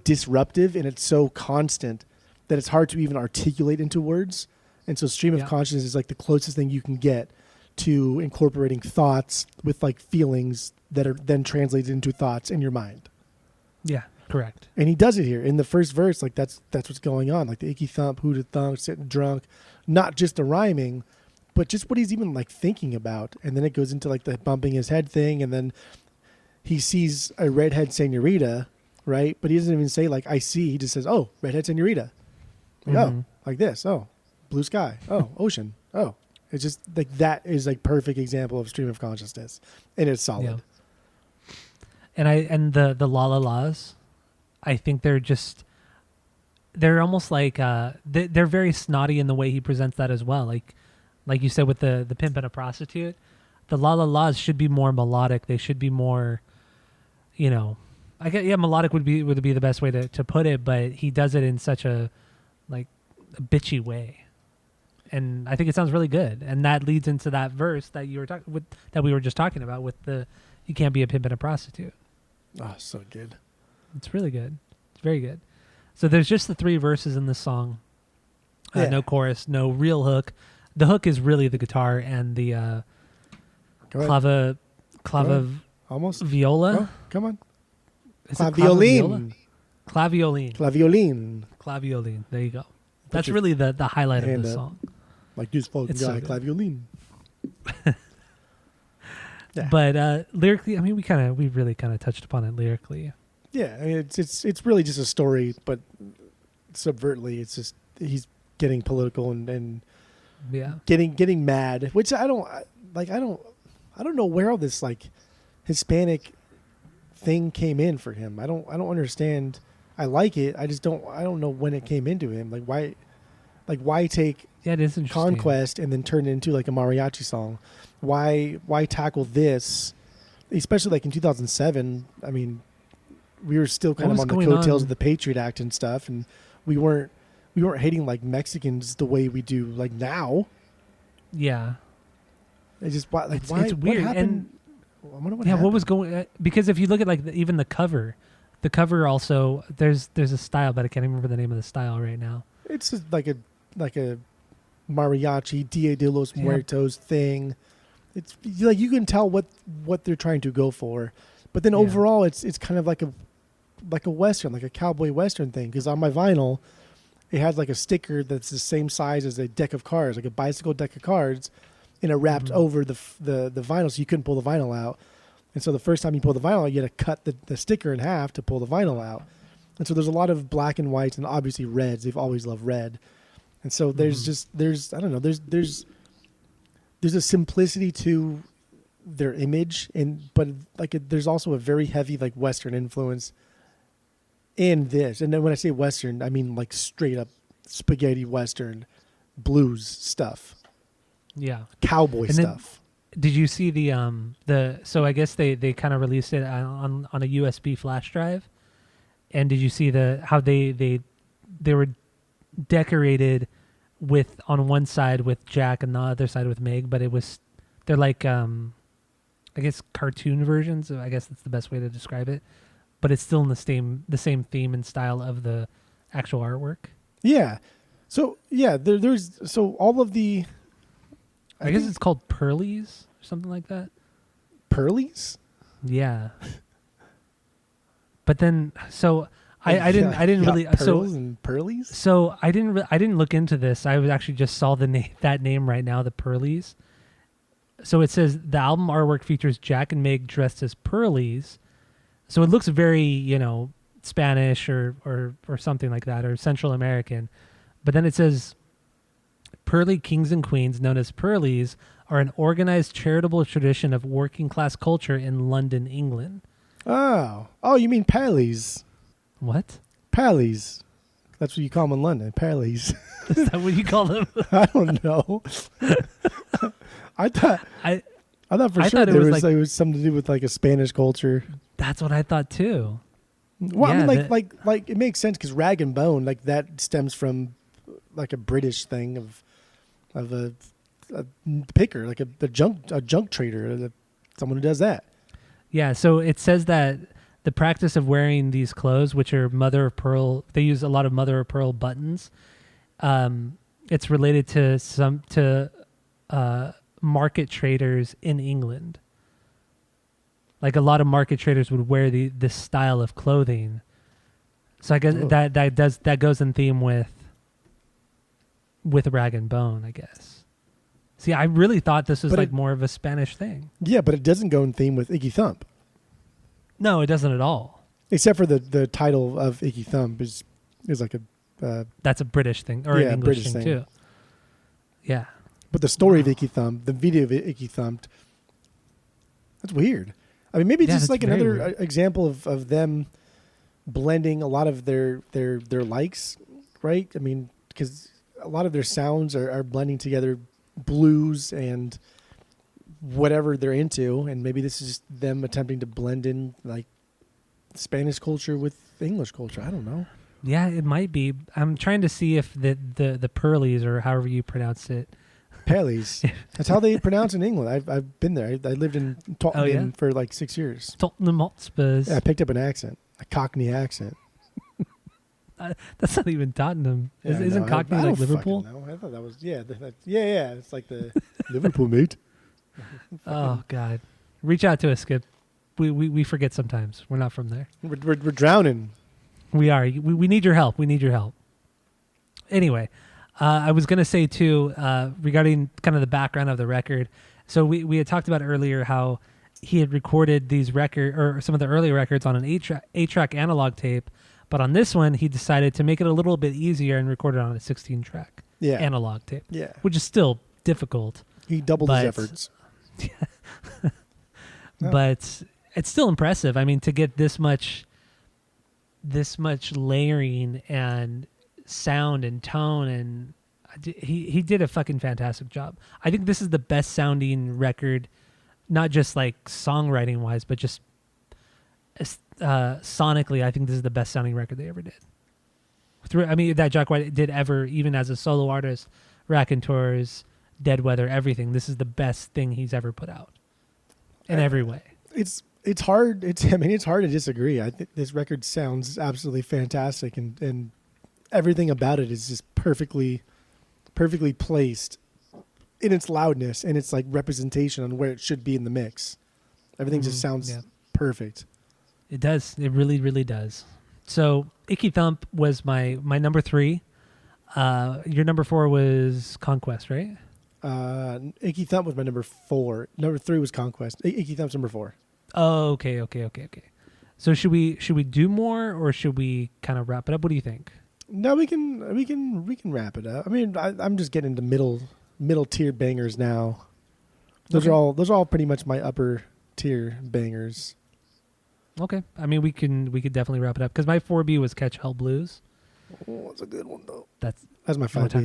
[SPEAKER 2] disruptive, and it's so constant that it's hard to even articulate into words. And so stream of consciousness is like the closest thing you can get to incorporating thoughts with like feelings that are then translated into thoughts in your mind.
[SPEAKER 1] Yeah, correct.
[SPEAKER 2] And he does it here in the first verse. Like that's what's going on. Like the icky thump, hooted thump, sitting drunk, not just the rhyming, but just what he's even like thinking about. And then it goes into like the bumping his head thing, and then he sees a redhead senorita, right? But he doesn't even say like I see. He just says, "Oh, redhead senorita." Like, oh, like this. Oh, blue sky. Oh, ocean. Oh, it's just like that is like perfect example of stream of consciousness, and it's solid.
[SPEAKER 1] Yeah. And the la la la's, I think they're almost like they're very snotty in the way he presents that as well. Like you said with the pimp and a prostitute, the la la la's should be more melodic. They should be more, I guess melodic would be the best way to put it. But he does it in such a bitchy way, and I think it sounds really good. And that leads into that verse that we were just talking about with the you can't be a pimp and a prostitute.
[SPEAKER 2] Oh, so good.
[SPEAKER 1] It's really good. It's very good. So there's just the 3 verses in this song.
[SPEAKER 2] Yeah.
[SPEAKER 1] No chorus, no real hook. The hook is really the guitar and the
[SPEAKER 2] Go ahead.
[SPEAKER 1] clava
[SPEAKER 2] Almost.
[SPEAKER 1] viola.
[SPEAKER 2] Oh, come on.
[SPEAKER 1] Is it clava viola?
[SPEAKER 2] Claviolin.
[SPEAKER 1] Claviolin.
[SPEAKER 2] Claviolin.
[SPEAKER 1] Claviolin. There you go. That's
[SPEAKER 2] your
[SPEAKER 1] really the highlight of
[SPEAKER 2] hand
[SPEAKER 1] the
[SPEAKER 2] up.
[SPEAKER 1] song.
[SPEAKER 2] Like this fucking
[SPEAKER 1] It's so
[SPEAKER 2] guy,
[SPEAKER 1] good.
[SPEAKER 2] Claviolin. Yeah.
[SPEAKER 1] But lyrically, I mean, we really kind of touched upon it lyrically.
[SPEAKER 2] Yeah, I mean, it's really just a story, but subvertly, it's just he's getting political and
[SPEAKER 1] Yeah.
[SPEAKER 2] getting mad, which I don't know where all this like Hispanic thing came in for him. I don't understand. I like it. I don't know when it came into him. Like why take
[SPEAKER 1] Yeah, it is interesting.
[SPEAKER 2] Conquest and then turn it into like a mariachi song? Why tackle this? Especially like in 2007. I mean, we were still kind
[SPEAKER 1] What
[SPEAKER 2] of
[SPEAKER 1] was
[SPEAKER 2] on the
[SPEAKER 1] going
[SPEAKER 2] coattails
[SPEAKER 1] on?
[SPEAKER 2] of the Patriot Act and stuff, and we weren't hating like Mexicans the way we do like now.
[SPEAKER 1] Yeah.
[SPEAKER 2] It's just why
[SPEAKER 1] It's
[SPEAKER 2] what
[SPEAKER 1] weird.
[SPEAKER 2] happened? I wonder what
[SPEAKER 1] Yeah,
[SPEAKER 2] happened.
[SPEAKER 1] what was going? Because if you look at like even the cover also there's a style, but I can't remember the name of the style right now.
[SPEAKER 2] It's just like a mariachi Dia de los
[SPEAKER 1] Yeah.
[SPEAKER 2] Muertos thing. It's like you can tell what they're trying to go for, but then
[SPEAKER 1] Yeah.
[SPEAKER 2] overall it's kind of like a western, like a cowboy western thing. Because on my vinyl, it had like a sticker that's the same size as a deck of cards, like a bicycle deck of cards, and it wrapped
[SPEAKER 1] Mhm.
[SPEAKER 2] over the vinyl, so you couldn't pull the vinyl out. And so the first time you pull the vinyl out, you had to cut the sticker in half to pull the vinyl out. And so there's a lot of black and whites and obviously reds. They've always loved red. And so there's I don't know, there's a simplicity to their image, but like there's also a very heavy like Western influence in this. And then when I say Western, I mean like straight up spaghetti Western blues stuff,
[SPEAKER 1] Yeah.
[SPEAKER 2] cowboy
[SPEAKER 1] And then-
[SPEAKER 2] stuff.
[SPEAKER 1] Did you see the so I guess they kind of released it on a USB flash drive, and did you see how they were decorated with on one side with Jack and the other side with Meg, but they're like I guess cartoon versions. I guess that's the best way to describe it, but it's still in the same theme and style of the actual artwork.
[SPEAKER 2] Yeah. So yeah, there's so all of the
[SPEAKER 1] I guess
[SPEAKER 2] think
[SPEAKER 1] it's called Pearlies or something like that.
[SPEAKER 2] Pearlies.
[SPEAKER 1] Yeah. But then, so I didn't
[SPEAKER 2] Yeah,
[SPEAKER 1] really
[SPEAKER 2] pearls and pearlies.
[SPEAKER 1] so I didn't look into this. I actually just saw that name right now, the Pearlies. So it says the album artwork features Jack and Meg dressed as Pearlies. So it looks very, Spanish or something like that, or Central American. But then it says Pearly kings and queens, known as Pearlies, are an organized charitable tradition of working class culture in London, England.
[SPEAKER 2] Oh, you mean pallies?
[SPEAKER 1] What?
[SPEAKER 2] Pallies. That's what you call them in London. Pallies.
[SPEAKER 1] Is that what you call them?
[SPEAKER 2] I don't know. I thought
[SPEAKER 1] I
[SPEAKER 2] for
[SPEAKER 1] I
[SPEAKER 2] sure
[SPEAKER 1] thought it
[SPEAKER 2] there
[SPEAKER 1] was
[SPEAKER 2] was
[SPEAKER 1] like-
[SPEAKER 2] it was something to do with like a Spanish culture.
[SPEAKER 1] That's what I thought too.
[SPEAKER 2] Well, I
[SPEAKER 1] Yeah,
[SPEAKER 2] mean, like it makes sense because rag and bone, like that stems from like a British thing of a picker, like a junk trader, someone who does that.
[SPEAKER 1] Yeah, so it says that the practice of wearing these clothes, which are mother of pearl, they use a lot of mother of pearl buttons. It's related to market traders in England. Like a lot of market traders would wear this style of clothing. So I guess
[SPEAKER 2] Oh.
[SPEAKER 1] that goes in theme with rag and bone, I guess. See, I really thought this was
[SPEAKER 2] But
[SPEAKER 1] like
[SPEAKER 2] it-
[SPEAKER 1] more of a Spanish thing.
[SPEAKER 2] Yeah, but it doesn't go in theme with Icky Thump,
[SPEAKER 1] No, it doesn't at all.
[SPEAKER 2] except for the title of Icky Thump is like a.
[SPEAKER 1] That's a British thing or
[SPEAKER 2] Yeah,
[SPEAKER 1] an English
[SPEAKER 2] British
[SPEAKER 1] thing
[SPEAKER 2] thing.
[SPEAKER 1] too. Yeah.
[SPEAKER 2] But the story of Icky Thump, the video of Icky Thumped, that's weird. I mean, maybe
[SPEAKER 1] Yeah,
[SPEAKER 2] just
[SPEAKER 1] that's
[SPEAKER 2] like
[SPEAKER 1] very
[SPEAKER 2] another
[SPEAKER 1] weird.
[SPEAKER 2] example of them blending a lot of their likes, right? I mean, because a lot of their sounds are blending together blues and whatever they're into, and maybe this is just them attempting to blend in like Spanish culture with English culture. I don't know.
[SPEAKER 1] Yeah, it might be. I'm trying to see if the Pearlies or however you pronounce it.
[SPEAKER 2] Pallies. That's how they pronounce in England. I've been there. I lived in Tottenham
[SPEAKER 1] yeah?
[SPEAKER 2] for like 6 years.
[SPEAKER 1] Tottenham Hotspurs.
[SPEAKER 2] Yeah, I picked up an accent, a Cockney accent.
[SPEAKER 1] That's not even Tottenham.
[SPEAKER 2] Yeah,
[SPEAKER 1] Isn't
[SPEAKER 2] no,
[SPEAKER 1] Cockney
[SPEAKER 2] I
[SPEAKER 1] like
[SPEAKER 2] don't
[SPEAKER 1] Liverpool?
[SPEAKER 2] fucking know. I thought that was yeah. Yeah. It's like the Liverpool mate.
[SPEAKER 1] Oh God, reach out to us, Skip. We forget sometimes. We're not from there.
[SPEAKER 2] We're drowning.
[SPEAKER 1] We are. We need your help. We need your help. Anyway, I was gonna say too regarding kind of the background of the record. So we had talked about earlier how he had recorded these some of the early records on an 8-track analog tape, but on this one he decided to make it a little bit easier and record it on a 16-track analog tape.
[SPEAKER 2] Yeah.
[SPEAKER 1] Which is still difficult.
[SPEAKER 2] He doubled his efforts.
[SPEAKER 1] But it's still impressive. I mean, to get this much layering and sound and tone, and he did a fucking fantastic job. I think this is the best sounding record, not just like songwriting wise, but just sonically. I think this is the best sounding record they ever did. That Jack White did ever, even as a solo artist, Raconteurs, Dead Weather, everything. This is the best thing he's ever put out in every way.
[SPEAKER 2] It's hard. It's hard to disagree. I think this record sounds absolutely fantastic, and everything about it is just perfectly placed in its loudness and its like representation on where it should be in the mix. Everything just sounds perfect.
[SPEAKER 1] It does. It really, really does. So Icky Thump was my number 3. Your number 4 was Conquest, right?
[SPEAKER 2] Icky Thump was my number 4. Number 3 was Conquest. Icky Thump's number 4.
[SPEAKER 1] Oh, okay. So should we do more, or should we kind of wrap it up? What do you think?
[SPEAKER 2] No, we can wrap it up. I mean, I'm just getting into middle tier bangers now. Those are all pretty much my upper tier bangers.
[SPEAKER 1] Okay. I mean, we could definitely wrap it up because my 4B was Catch Hell Blues.
[SPEAKER 2] Oh, that's a good one though.
[SPEAKER 1] That's
[SPEAKER 2] my 5B.
[SPEAKER 1] Do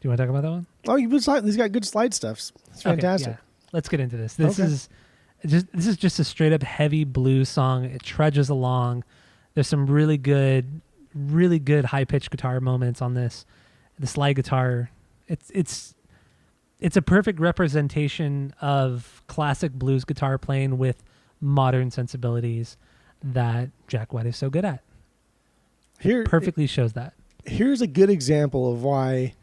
[SPEAKER 1] you want to talk about that one?
[SPEAKER 2] Oh, he's got good slide stuff. It's fantastic.
[SPEAKER 1] Okay, yeah. Let's get into this. This is just a straight up heavy blues song. It trudges along. There's some really good high pitched guitar moments on this. The slide guitar. It's a perfect representation of classic blues guitar playing with modern sensibilities that Jack White is so good at. It perfectly shows that.
[SPEAKER 2] Here's a good example of why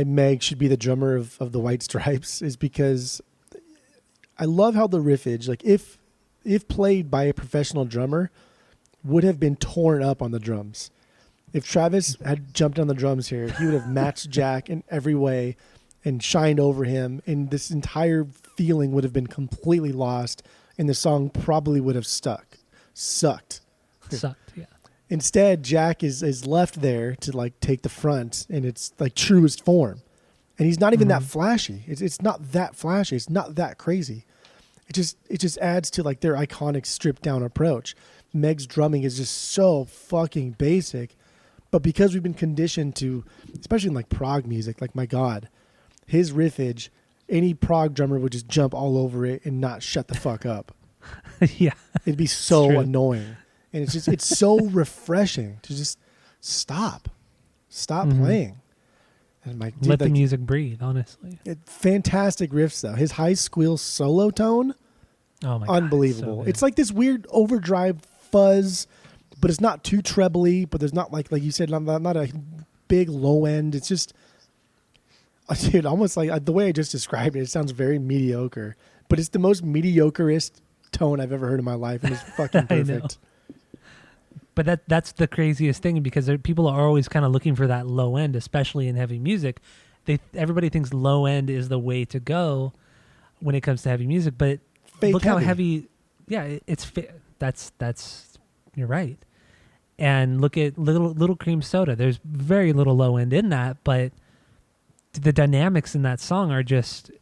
[SPEAKER 2] Meg should be the drummer of the White Stripes, is because I love how the riffage, like if played by a professional drummer, would have been torn up on the drums. If Travis had jumped on the drums here, he would have matched Jack in every way and shined over him, and this entire feeling would have been completely lost, and the song probably would have sucked, yeah. Instead, Jack is left there to like take the front, and it's like truest form. And he's not even that flashy. It's not that flashy. It's not that crazy. It just adds to like their iconic stripped down approach. Meg's drumming is just so fucking basic, but because we've been conditioned to, especially in like prog music, like my God, his riffage, any prog drummer would just jump all over it and not shut the fuck up.
[SPEAKER 1] Yeah,
[SPEAKER 2] it'd be so annoying. And it's so refreshing to just stop playing. And like,
[SPEAKER 1] let the music breathe, honestly.
[SPEAKER 2] Fantastic riffs though. His high squeal solo tone,
[SPEAKER 1] oh my
[SPEAKER 2] unbelievable.
[SPEAKER 1] God,
[SPEAKER 2] it's like this weird overdrive fuzz, but it's not too trebly, but there's not like you said, not a big low end. It's just, dude, almost like the way I just described it, it sounds very mediocre, but it's the most mediocreest tone I've ever heard in my life, and it's fucking perfect.
[SPEAKER 1] But that's the craziest thing, because people are always kind of looking for that low end, especially in heavy music. Everybody thinks low end is the way to go when it comes to heavy music, but look how heavy. Yeah, that's you're right. And look at Little Cream Soda. There's very little low end in that, but the dynamics in that song are just.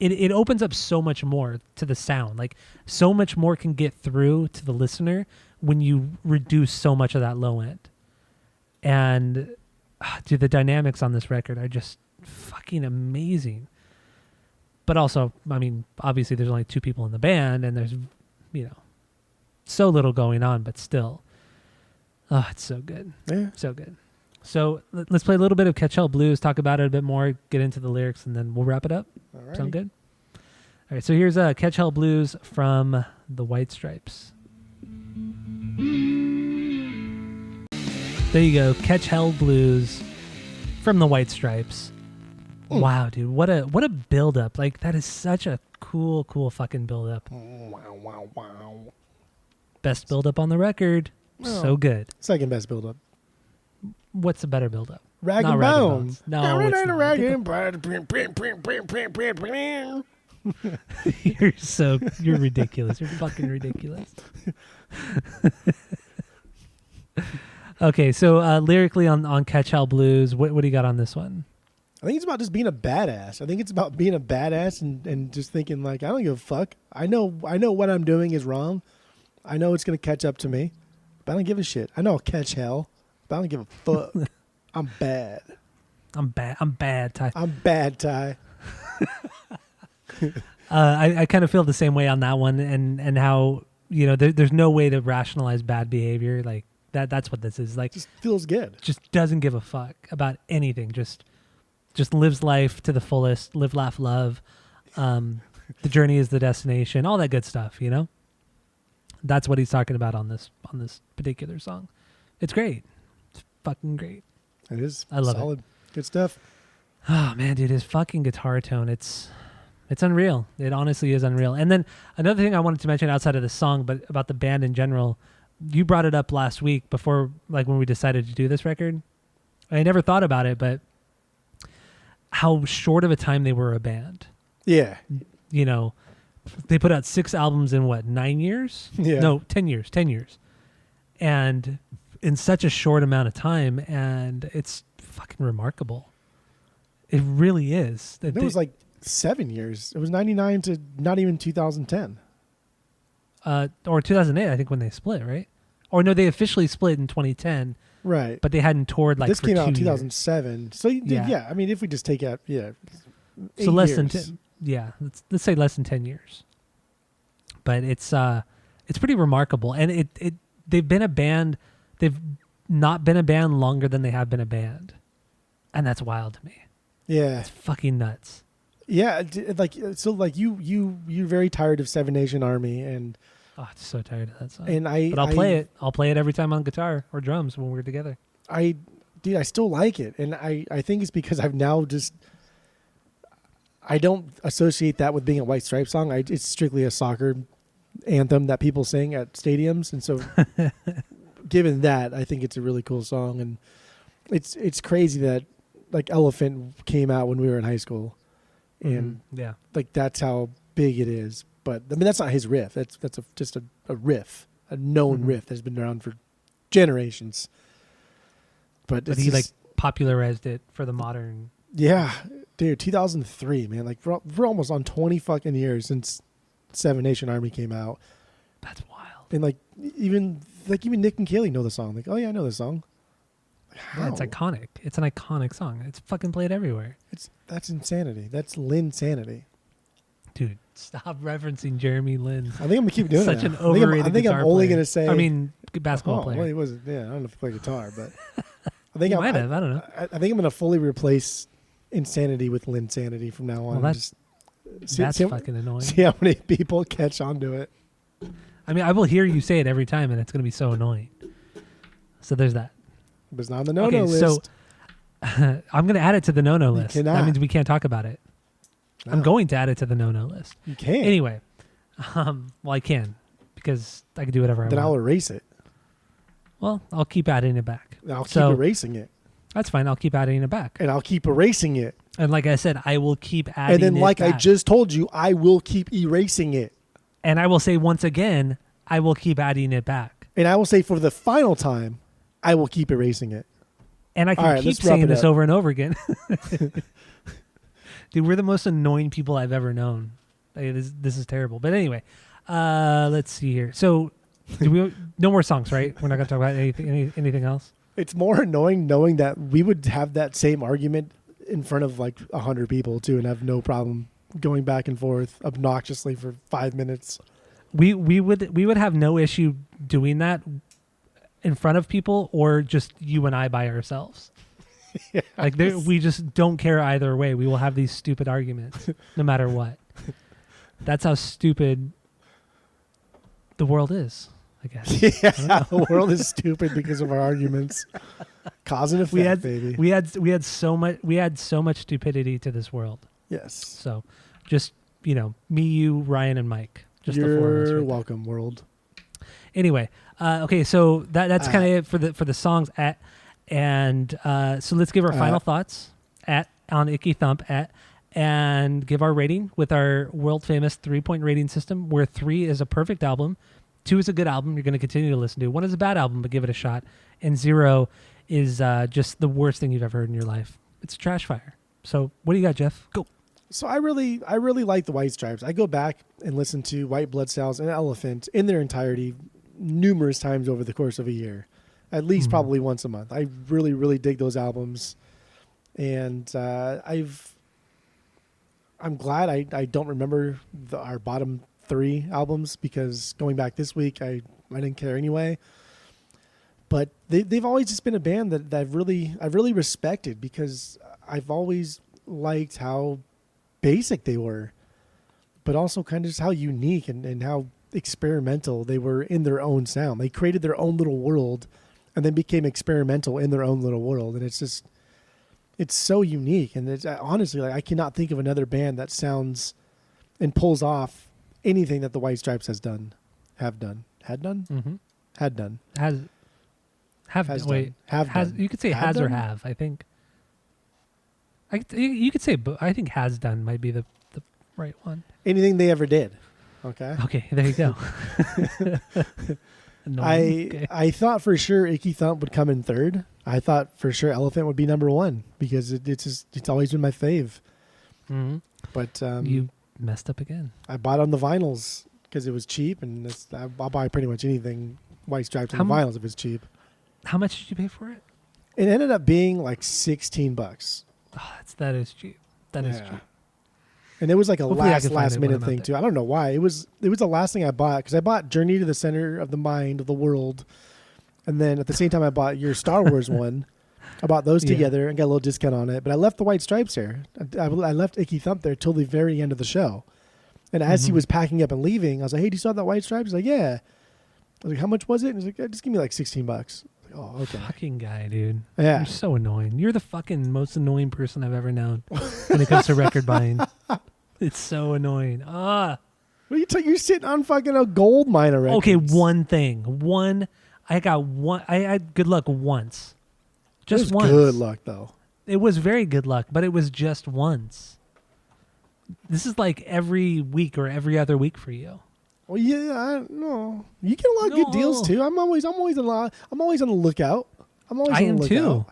[SPEAKER 1] It opens up so much more to the sound. Like so much more can get through to the listener when you reduce so much of that low end. And dude, the dynamics on this record are just fucking amazing. But also, I mean, obviously there's only 2 people in the band, and there's, so little going on, but still. Oh, it's so good.
[SPEAKER 2] Yeah.
[SPEAKER 1] So good. So let's play a little bit of Catch Hell Blues, talk about it a bit more, get into the lyrics, and then we'll wrap it up.
[SPEAKER 2] All right.
[SPEAKER 1] Sound good? All right, so here's Catch Hell Blues from the White Stripes. There you go. Catch Hell Blues from the White Stripes. Wow, dude. What a build up. Like, that is such a cool fucking build up.
[SPEAKER 2] Wow, wow, wow.
[SPEAKER 1] Best build up on the record.
[SPEAKER 2] Oh.
[SPEAKER 1] So good.
[SPEAKER 2] Second best build up.
[SPEAKER 1] What's a better build up?
[SPEAKER 2] Rag
[SPEAKER 1] Not
[SPEAKER 2] and
[SPEAKER 1] Rag and
[SPEAKER 2] Bone.
[SPEAKER 1] Bones. No, it's not.
[SPEAKER 2] Rag
[SPEAKER 1] Get
[SPEAKER 2] and
[SPEAKER 1] You're ridiculous. You're fucking ridiculous. Okay, so lyrically on Catch Hell Blues, what do you got on this one?
[SPEAKER 2] I think it's about just being a badass. I think it's about being a badass and just thinking like, I don't give a fuck. I know what I'm doing is wrong. I know it's gonna catch up to me, but I don't give a shit. I know I'll catch hell, but I don't give a fuck. I'm bad.
[SPEAKER 1] I'm bad, Ty.
[SPEAKER 2] I'm bad, Ty.
[SPEAKER 1] I kind of feel the same way on that one, and how there's no way to rationalize bad behavior. Like that's what this is. Like,
[SPEAKER 2] Just feels good.
[SPEAKER 1] just doesn't give a fuck about anything. Just lives life to the fullest. Live, laugh, love. The journey is the destination. All that good stuff. That's what he's talking about on this particular song. It's great. It's fucking great.
[SPEAKER 2] It is.
[SPEAKER 1] I love it.
[SPEAKER 2] Solid. Good stuff.
[SPEAKER 1] Oh man, dude, his fucking guitar tone, it's unreal. It honestly is unreal. And then another thing I wanted to mention outside of the song, but about the band in general, you brought it up last week before, like, when we decided to do this record. I never thought about it, but how short of a time they were a band.
[SPEAKER 2] Yeah.
[SPEAKER 1] They put out 6 albums in what, 9 years?
[SPEAKER 2] Yeah.
[SPEAKER 1] No, 10 years. 10 years. And in such a short amount of time, and it's fucking remarkable. It really is.
[SPEAKER 2] It was like 7 years. It was 99 to not even 2010.
[SPEAKER 1] Or 2008, I think, when they split, right? Or no, they officially split in 2010,
[SPEAKER 2] Right.
[SPEAKER 1] but they hadn't toured like
[SPEAKER 2] this
[SPEAKER 1] for
[SPEAKER 2] came out in
[SPEAKER 1] 2 years.
[SPEAKER 2] 2007. So yeah. I mean, if we just take out 8
[SPEAKER 1] So less than
[SPEAKER 2] years.
[SPEAKER 1] 10. Yeah, let's say less than 10 years. But it's pretty remarkable, and they've been a band. They've not been a band longer than they have been a band, and that's wild to me.
[SPEAKER 2] Yeah.
[SPEAKER 1] It's fucking nuts.
[SPEAKER 2] Yeah, you're very tired of Seven Nation Army, and
[SPEAKER 1] Oh, I'm so tired of that song.
[SPEAKER 2] but
[SPEAKER 1] But I'll play it. I'll play it every time on guitar or drums when we're together.
[SPEAKER 2] I still like it, and I think it's because I've now just I don't associate that with being a White Stripes song. It's strictly a soccer anthem that people sing at stadiums, and so given that, I think it's a really cool song, and it's crazy that like Elephant came out when we were in high school, and
[SPEAKER 1] Yeah.
[SPEAKER 2] like that's how big it is. But I mean, that's not his riff. That's just a riff, a known riff that's been around for generations. But
[SPEAKER 1] But he like popularized it for the modern.
[SPEAKER 2] yeah, dude, 2003, man. Like we're almost on 20 fucking years since Seven Nation Army came out,
[SPEAKER 1] That's wild.
[SPEAKER 2] and like even Nick and Kaylee know the song. Like, oh yeah, I know the song.
[SPEAKER 1] Yeah, it's
[SPEAKER 2] How?
[SPEAKER 1] iconic. It's an iconic song. It's fucking played everywhere.
[SPEAKER 2] That's insanity. That's Lynn sanity.
[SPEAKER 1] Dude, stop referencing Jeremy Lin.
[SPEAKER 2] I think I'm gonna keep doing
[SPEAKER 1] Such
[SPEAKER 2] it.
[SPEAKER 1] an overrated
[SPEAKER 2] I think
[SPEAKER 1] guitar
[SPEAKER 2] I'm only
[SPEAKER 1] player.
[SPEAKER 2] gonna say.
[SPEAKER 1] I mean, basketball player.
[SPEAKER 2] Well, he wasn't. Yeah, I don't know if he played guitar, but I think
[SPEAKER 1] He might have. I don't know.
[SPEAKER 2] I think I'm gonna fully replace insanity with Lynn sanity from now on.
[SPEAKER 1] Well, that's
[SPEAKER 2] just
[SPEAKER 1] fucking annoying.
[SPEAKER 2] see how many people catch on to it.
[SPEAKER 1] I mean, I will hear you say it every time, and it's going to be so annoying. So there's that.
[SPEAKER 2] But it's not on the no-no list.
[SPEAKER 1] So I'm going to add it to the no-no list. That
[SPEAKER 2] cannot.
[SPEAKER 1] means we can't talk about it. I'm
[SPEAKER 2] No.
[SPEAKER 1] going to add it to the no-no list.
[SPEAKER 2] You can't.
[SPEAKER 1] Anyway, well, I can because I can do whatever
[SPEAKER 2] Then
[SPEAKER 1] I
[SPEAKER 2] I'll
[SPEAKER 1] want.
[SPEAKER 2] erase it.
[SPEAKER 1] Well, I'll keep adding it back.
[SPEAKER 2] I'll keep
[SPEAKER 1] So-
[SPEAKER 2] erasing it,
[SPEAKER 1] That's fine. I'll keep adding it back.
[SPEAKER 2] and I'll keep erasing it,
[SPEAKER 1] And like I said, I will keep adding
[SPEAKER 2] and then,
[SPEAKER 1] it
[SPEAKER 2] like I
[SPEAKER 1] back.
[SPEAKER 2] just told you, I will keep erasing it,
[SPEAKER 1] And I will say once again, I will keep adding it back.
[SPEAKER 2] and I will say for the final time, I will keep erasing it.
[SPEAKER 1] And I can
[SPEAKER 2] All right,
[SPEAKER 1] keep
[SPEAKER 2] let's wrap
[SPEAKER 1] saying
[SPEAKER 2] it
[SPEAKER 1] this
[SPEAKER 2] up.
[SPEAKER 1] over and over again. Dude, we're the most annoying people I've ever known. This is terrible. But anyway, let's see here. So, no more songs, right? We're not going to talk about anything else?
[SPEAKER 2] It's more annoying knowing that we would have that same argument in front of like 100 people too, and have no problem going back and forth obnoxiously for 5 minutes.
[SPEAKER 1] We would have no issue doing that in front of people or just you and I by ourselves.
[SPEAKER 2] Yeah.
[SPEAKER 1] Like we just don't care either way. We will have these stupid arguments no matter what. That's how stupid the world is. I guess.
[SPEAKER 2] Yeah, the world is stupid because of our arguments. Cause and effect, baby.
[SPEAKER 1] We had so much stupidity to this world.
[SPEAKER 2] Yes.
[SPEAKER 1] So, just me, you, Ryan, and Mike. Just the four of us.
[SPEAKER 2] You're
[SPEAKER 1] Right
[SPEAKER 2] welcome, world.
[SPEAKER 1] Anyway, okay, so that's kind of it for the songs and so let's give our final thoughts on Icky Thump and give our rating with our world famous 3-point rating system, where 3 is a perfect album, 2 is a good album you're going to continue to listen to, 1 is a bad album but give it a shot, and 0 is just the worst thing you've ever heard in your life. It's a trash fire. So what do you got, Jeff? Go.
[SPEAKER 2] So I really like the White Stripes. I go back and listen to White Blood Cells and Elephant in their entirety numerous times over the course of a year, at least probably once a month. I really, really dig those albums, and I'm glad I don't remember our bottom 3 albums, because going back this week I didn't care anyway. But they've always just been a band that I've really respected, because I've always liked how basic they were, but also kind of just how unique and how experimental they were in their own sound. They created their own little world and then became experimental in their own little world. And it's so unique. And it's honestly, like, I cannot think of another band that sounds and pulls off anything that the White Stripes have done.
[SPEAKER 1] Mm-hmm. You could say has or have, I think. You could say, I think has done might be the right one.
[SPEAKER 2] Anything they ever did. Okay,
[SPEAKER 1] there you go.
[SPEAKER 2] I thought for sure Icky Thump would come in 3rd. I thought for sure Elephant would be number 1, because it's always been my fave.
[SPEAKER 1] Mm-hmm.
[SPEAKER 2] But
[SPEAKER 1] you messed up again.
[SPEAKER 2] I bought on the vinyls because it was cheap, and I'll buy pretty much anything White Stripes on the vinyls if it's cheap.
[SPEAKER 1] How much did you pay for it?
[SPEAKER 2] It ended up being like $16.
[SPEAKER 1] Oh, that is cheap. That is cheap.
[SPEAKER 2] And it was like a
[SPEAKER 1] Hopefully
[SPEAKER 2] last minute thing too. I don't know why. It was the last thing I bought, because I bought Journey to the Center of the Mind of the World, and then at the same time I bought your Star Wars one. I bought those together and got a little discount on it. But I left the White Stripes there. I left Icky Thump there till the very end of the show. And as he was packing up and leaving, I was like, "Hey, do you still have that White Stripes?" He's like, "Yeah." I was like, "How much was it?" And he's like, "Just give me like $16." I was like, "Oh, okay."
[SPEAKER 1] Fucking guy, dude.
[SPEAKER 2] Yeah.
[SPEAKER 1] You're so annoying. You're the fucking most annoying person I've ever known when it comes to record buying. It's so annoying.
[SPEAKER 2] What are you're sitting on fucking a gold mine already.
[SPEAKER 1] Okay, one thing. I had good luck once. Just once.
[SPEAKER 2] Good luck, though.
[SPEAKER 1] It was very good luck, but it was just once. This is like every week or every other week for you.
[SPEAKER 2] Well, yeah, I don't know. You get a lot of good deals too. I'm always on the lookout.
[SPEAKER 1] I am too.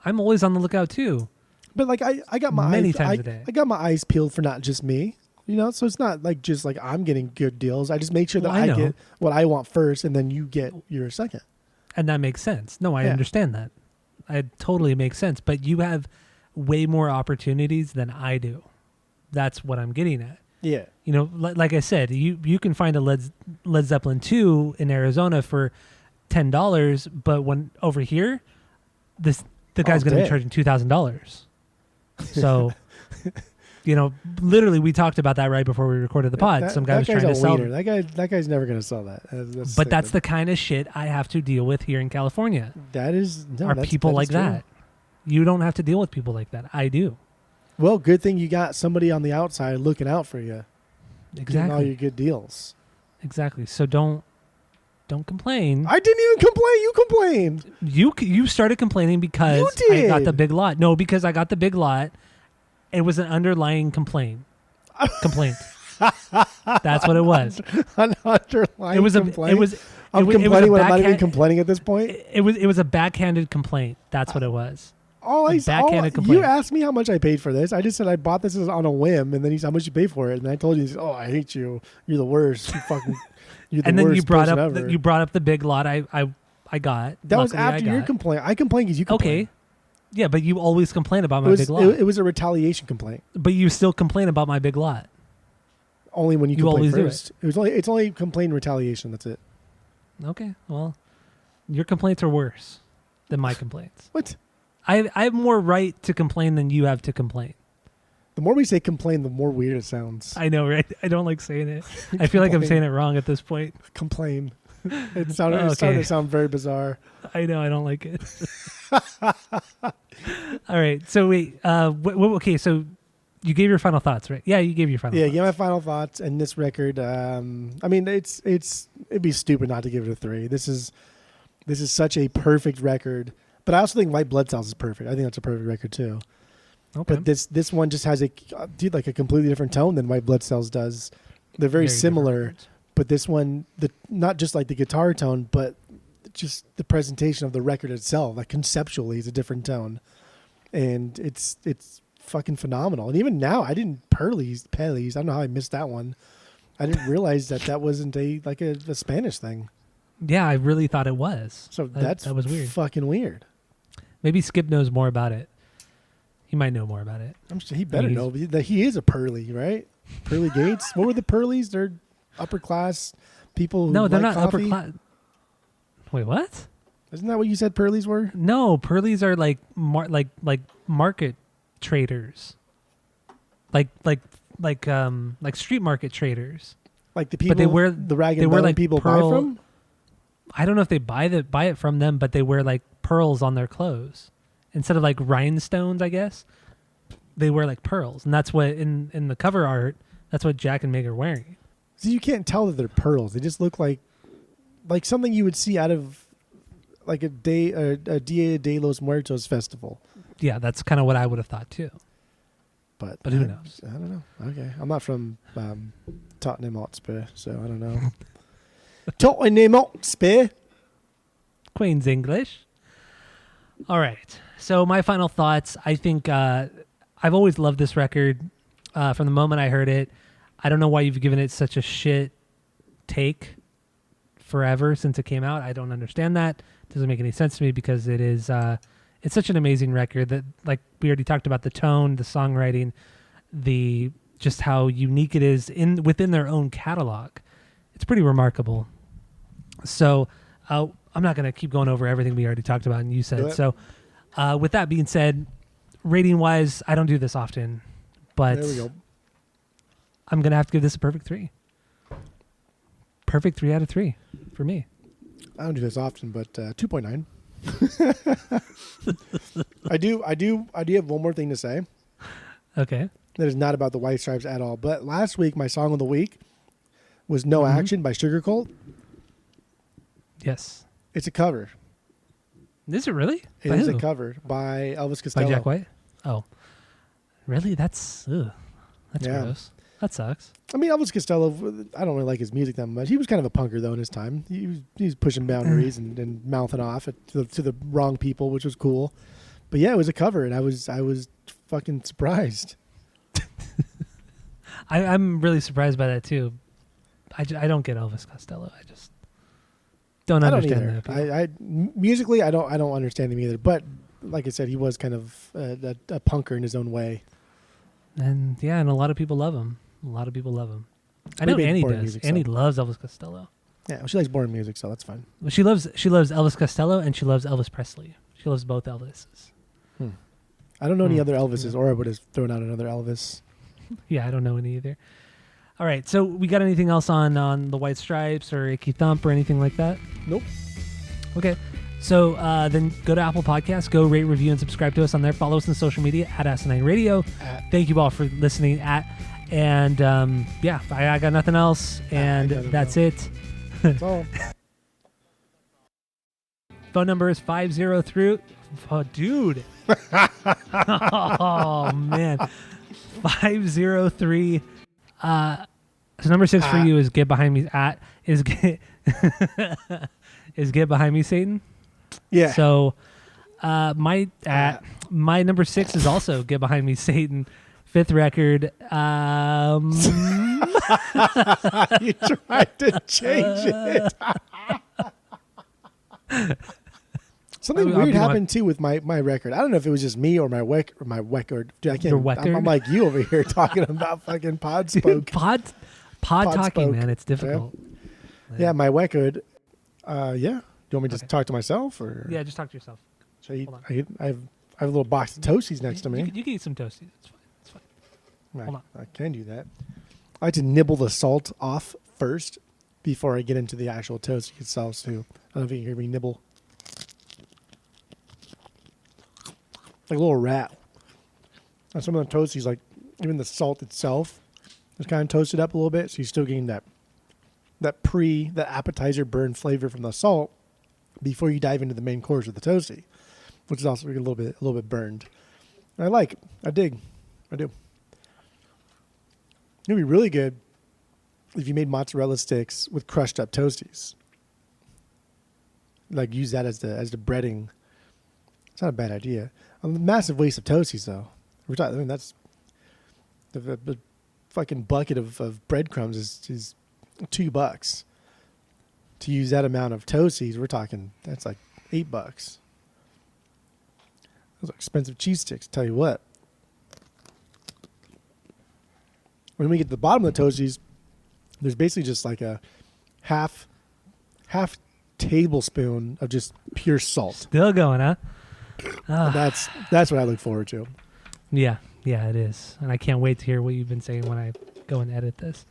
[SPEAKER 1] I'm always on the lookout too.
[SPEAKER 2] But like I got my
[SPEAKER 1] many
[SPEAKER 2] eyes,
[SPEAKER 1] times a day.
[SPEAKER 2] I got my eyes peeled for not just me. So it's not like just like I'm getting good deals. I just make sure that I get what I want first, and then you get your second.
[SPEAKER 1] And that makes sense. No, I understand that. It totally makes sense. But you have way more opportunities than I do. That's what I'm getting at.
[SPEAKER 2] Yeah.
[SPEAKER 1] Like I said, you can find a Led Zeppelin 2 in Arizona for $10, but when over here, the guy's going to be charging $2,000. So, literally, we talked about that right before we recorded the pod. Some guy was trying to sell it.
[SPEAKER 2] That guy's never going to sell that.
[SPEAKER 1] That's the kind of shit I have to deal with here in California. People like that. You don't have to deal with people like that. I do.
[SPEAKER 2] Well, good thing you got somebody on the outside looking out for you.
[SPEAKER 1] Exactly.
[SPEAKER 2] Getting all your good deals.
[SPEAKER 1] Exactly. So don't complain.
[SPEAKER 2] I didn't even complain. You complained.
[SPEAKER 1] You started complaining because I got the big lot. No, because I got the big lot. It was an underlying complaint. That's what it was.
[SPEAKER 2] An underlying complaint? I'm
[SPEAKER 1] complaining
[SPEAKER 2] when I'm not even complaining at this point?
[SPEAKER 1] It was a backhanded complaint. That's what it was.
[SPEAKER 2] Backhanded complaint. You asked me how much I paid for this. I just said I bought this on a whim, and then he said, "How much you pay for it?" And I told you, "Oh, I hate you. You're the worst. You're the
[SPEAKER 1] and then
[SPEAKER 2] worst
[SPEAKER 1] you brought up
[SPEAKER 2] ever."
[SPEAKER 1] You brought up the big lot. I got.
[SPEAKER 2] That was after your complaint. I complained because you complained.
[SPEAKER 1] Okay. Yeah, but you always complain about my big lot.
[SPEAKER 2] It was a retaliation complaint.
[SPEAKER 1] But you still complain about my big lot.
[SPEAKER 2] Only when you complain
[SPEAKER 1] always
[SPEAKER 2] first. It's only complaint retaliation. That's it.
[SPEAKER 1] Okay. Well, your complaints are worse than my complaints.
[SPEAKER 2] What?
[SPEAKER 1] I have more right to complain than you have to complain.
[SPEAKER 2] The more we say complain, the more weird it sounds.
[SPEAKER 1] I know, right? I don't like saying it. I feel like I'm saying it wrong at this point.
[SPEAKER 2] Complain. It started to sound very bizarre.
[SPEAKER 1] I know, I don't like it. All right, so wait, okay, so you gave your final thoughts, right? Yeah, you gave your final thoughts.
[SPEAKER 2] Yeah, give my final thoughts. And this record, I mean, it'd be stupid not to give it a 3. This is such a perfect record. But I also think White Blood Cells is perfect. I think that's a perfect record too.
[SPEAKER 1] Okay.
[SPEAKER 2] But this one just has a completely different tone than White Blood Cells does. They're very similar, but this one, not just like the guitar tone, but just the presentation of the record itself, like conceptually, is a different tone, and it's fucking phenomenal. And even now, I didn't Pearlies. I don't know how I missed that one. I didn't realize that wasn't a Spanish thing.
[SPEAKER 1] Yeah, I really thought it was.
[SPEAKER 2] So that
[SPEAKER 1] was weird.
[SPEAKER 2] Fucking weird.
[SPEAKER 1] Maybe Skip knows more about it. He might know more about it.
[SPEAKER 2] I'm sure he better know that he is a Pearly, right? Pearly Gates. What were the Pearlies? They're upper class people. Who
[SPEAKER 1] No, they're
[SPEAKER 2] like
[SPEAKER 1] not
[SPEAKER 2] coffee.
[SPEAKER 1] upper class. Wait, what?
[SPEAKER 2] Isn't that what you said Pearlies were?
[SPEAKER 1] No, Pearlies are like market traders, like street market traders.
[SPEAKER 2] Like the people,
[SPEAKER 1] But they wear
[SPEAKER 2] the rag and
[SPEAKER 1] they wear
[SPEAKER 2] bone
[SPEAKER 1] like
[SPEAKER 2] people
[SPEAKER 1] pearl,
[SPEAKER 2] buy from.
[SPEAKER 1] I don't know if they buy it from them, but they wear like pearls on their clothes instead of like rhinestones. I guess they wear like pearls, and that's what in the cover art. That's what Jack and Meg are wearing.
[SPEAKER 2] So you can't tell that they're pearls. They just look like something you would see out of like a Dia de los Muertos festival.
[SPEAKER 1] Yeah, that's kind of what I would have thought too.
[SPEAKER 2] But
[SPEAKER 1] who knows?
[SPEAKER 2] I don't know. Okay, I'm not from Tottenham Hotspur, so I don't know. Tottenham Hotspur.
[SPEAKER 1] Queen's English. All right. So my final thoughts. I think I've always loved this record from the moment I heard it. I don't know why you've given it such a shit take forever since it came out. I don't understand that. It doesn't make any sense to me because it is it's such an amazing record that, like we already talked about, the tone, the songwriting, the just how unique it is within their own catalog. It's pretty remarkable. So I'm not going to keep going over everything we already talked about and you said. So with that being said, rating wise, I don't do this often, but
[SPEAKER 2] there we go.
[SPEAKER 1] I'm going to have to give this a perfect 3. Perfect 3 out of 3 for me.
[SPEAKER 2] I don't do this often, but 2.9. I do have one more thing to say.
[SPEAKER 1] Okay.
[SPEAKER 2] That is not about the White Stripes at all. But last week, my song of the week was No Action by Sugar Cult.
[SPEAKER 1] Yes.
[SPEAKER 2] It's a cover.
[SPEAKER 1] Is it really?
[SPEAKER 2] It is a cover by Elvis Costello.
[SPEAKER 1] By Jack White? Oh. Really? That's gross. That sucks.
[SPEAKER 2] I mean, Elvis Costello, I don't really like his music that much. He was kind of a punker, though, in his time. He was pushing boundaries and mouthing off to the wrong people, which was cool. But yeah, it was a cover, and I was fucking surprised.
[SPEAKER 1] I'm really surprised by that, too. I don't get Elvis Costello. I just don't understand that.
[SPEAKER 2] Musically, I don't understand him either. But like I said, he was kind of a punker in his own way.
[SPEAKER 1] And yeah, and a lot of people love him. I know Annie does.
[SPEAKER 2] Music,
[SPEAKER 1] Annie
[SPEAKER 2] so.
[SPEAKER 1] loves Elvis Costello.
[SPEAKER 2] Yeah, well, she likes boring music, so that's fine.
[SPEAKER 1] Well, she loves Elvis Costello and she loves Elvis Presley. She loves both Elvises.
[SPEAKER 2] I don't know any other Elvises, or I would have thrown out another Elvis.
[SPEAKER 1] Yeah, I don't know any either. All right, so we got anything else on the White Stripes or Icky Thump or anything like that?
[SPEAKER 2] Nope.
[SPEAKER 1] Okay, so then go to Apple Podcasts, go rate, review, and subscribe to us on there. Follow us on social media at Asinine Radio. Thank you all for listening and yeah, I got nothing else, and that's it.
[SPEAKER 2] That's all.
[SPEAKER 1] Phone number is 503. Oh, dude. Oh man. 503. So number 6 for you is get behind me is get behind me, Satan.
[SPEAKER 2] Yeah.
[SPEAKER 1] So my number 6 is also get behind me, Satan. 5th record.
[SPEAKER 2] You tried to change it. Something weird happened too with my record. I don't know if it was just me or my record. Dude, I can't. I'm like you over here talking about fucking pod spoke.
[SPEAKER 1] Pod talking,
[SPEAKER 2] spoke.
[SPEAKER 1] man. It's difficult.
[SPEAKER 2] Yeah, my record. Yeah. Do you want me to just talk to myself or?
[SPEAKER 1] Yeah, just talk to yourself.
[SPEAKER 2] So I have a little box of Toasties next to me.
[SPEAKER 1] You can eat some Toasties. It's fine. It's fine. Hold on.
[SPEAKER 2] I can do that. I like to nibble the salt off first before I get into the actual toast itself. So I don't know if you can hear me nibble. Like a little rat. On some of the toasties, like even the salt itself is kind of toasted up a little bit, so you're still getting that appetizer burn flavor from the salt before you dive into the main course of the toasty, which is also a little bit burned. And I dig. I do. It'd be really good if you made mozzarella sticks with crushed up toasties. Like use that as the breading. It's not a bad idea. A massive waste of toasties though. I mean that's the fucking bucket of breadcrumbs is $2. To use that amount of toasties, we're talking that's like $8. Those are expensive cheese sticks, tell you what. When we get to the bottom of the toasties, there's basically just like a half tablespoon of just pure salt.
[SPEAKER 1] Still going, huh?
[SPEAKER 2] That's what I look forward to.
[SPEAKER 1] Yeah, it is. And I can't wait to hear what you've been saying when I go and edit this.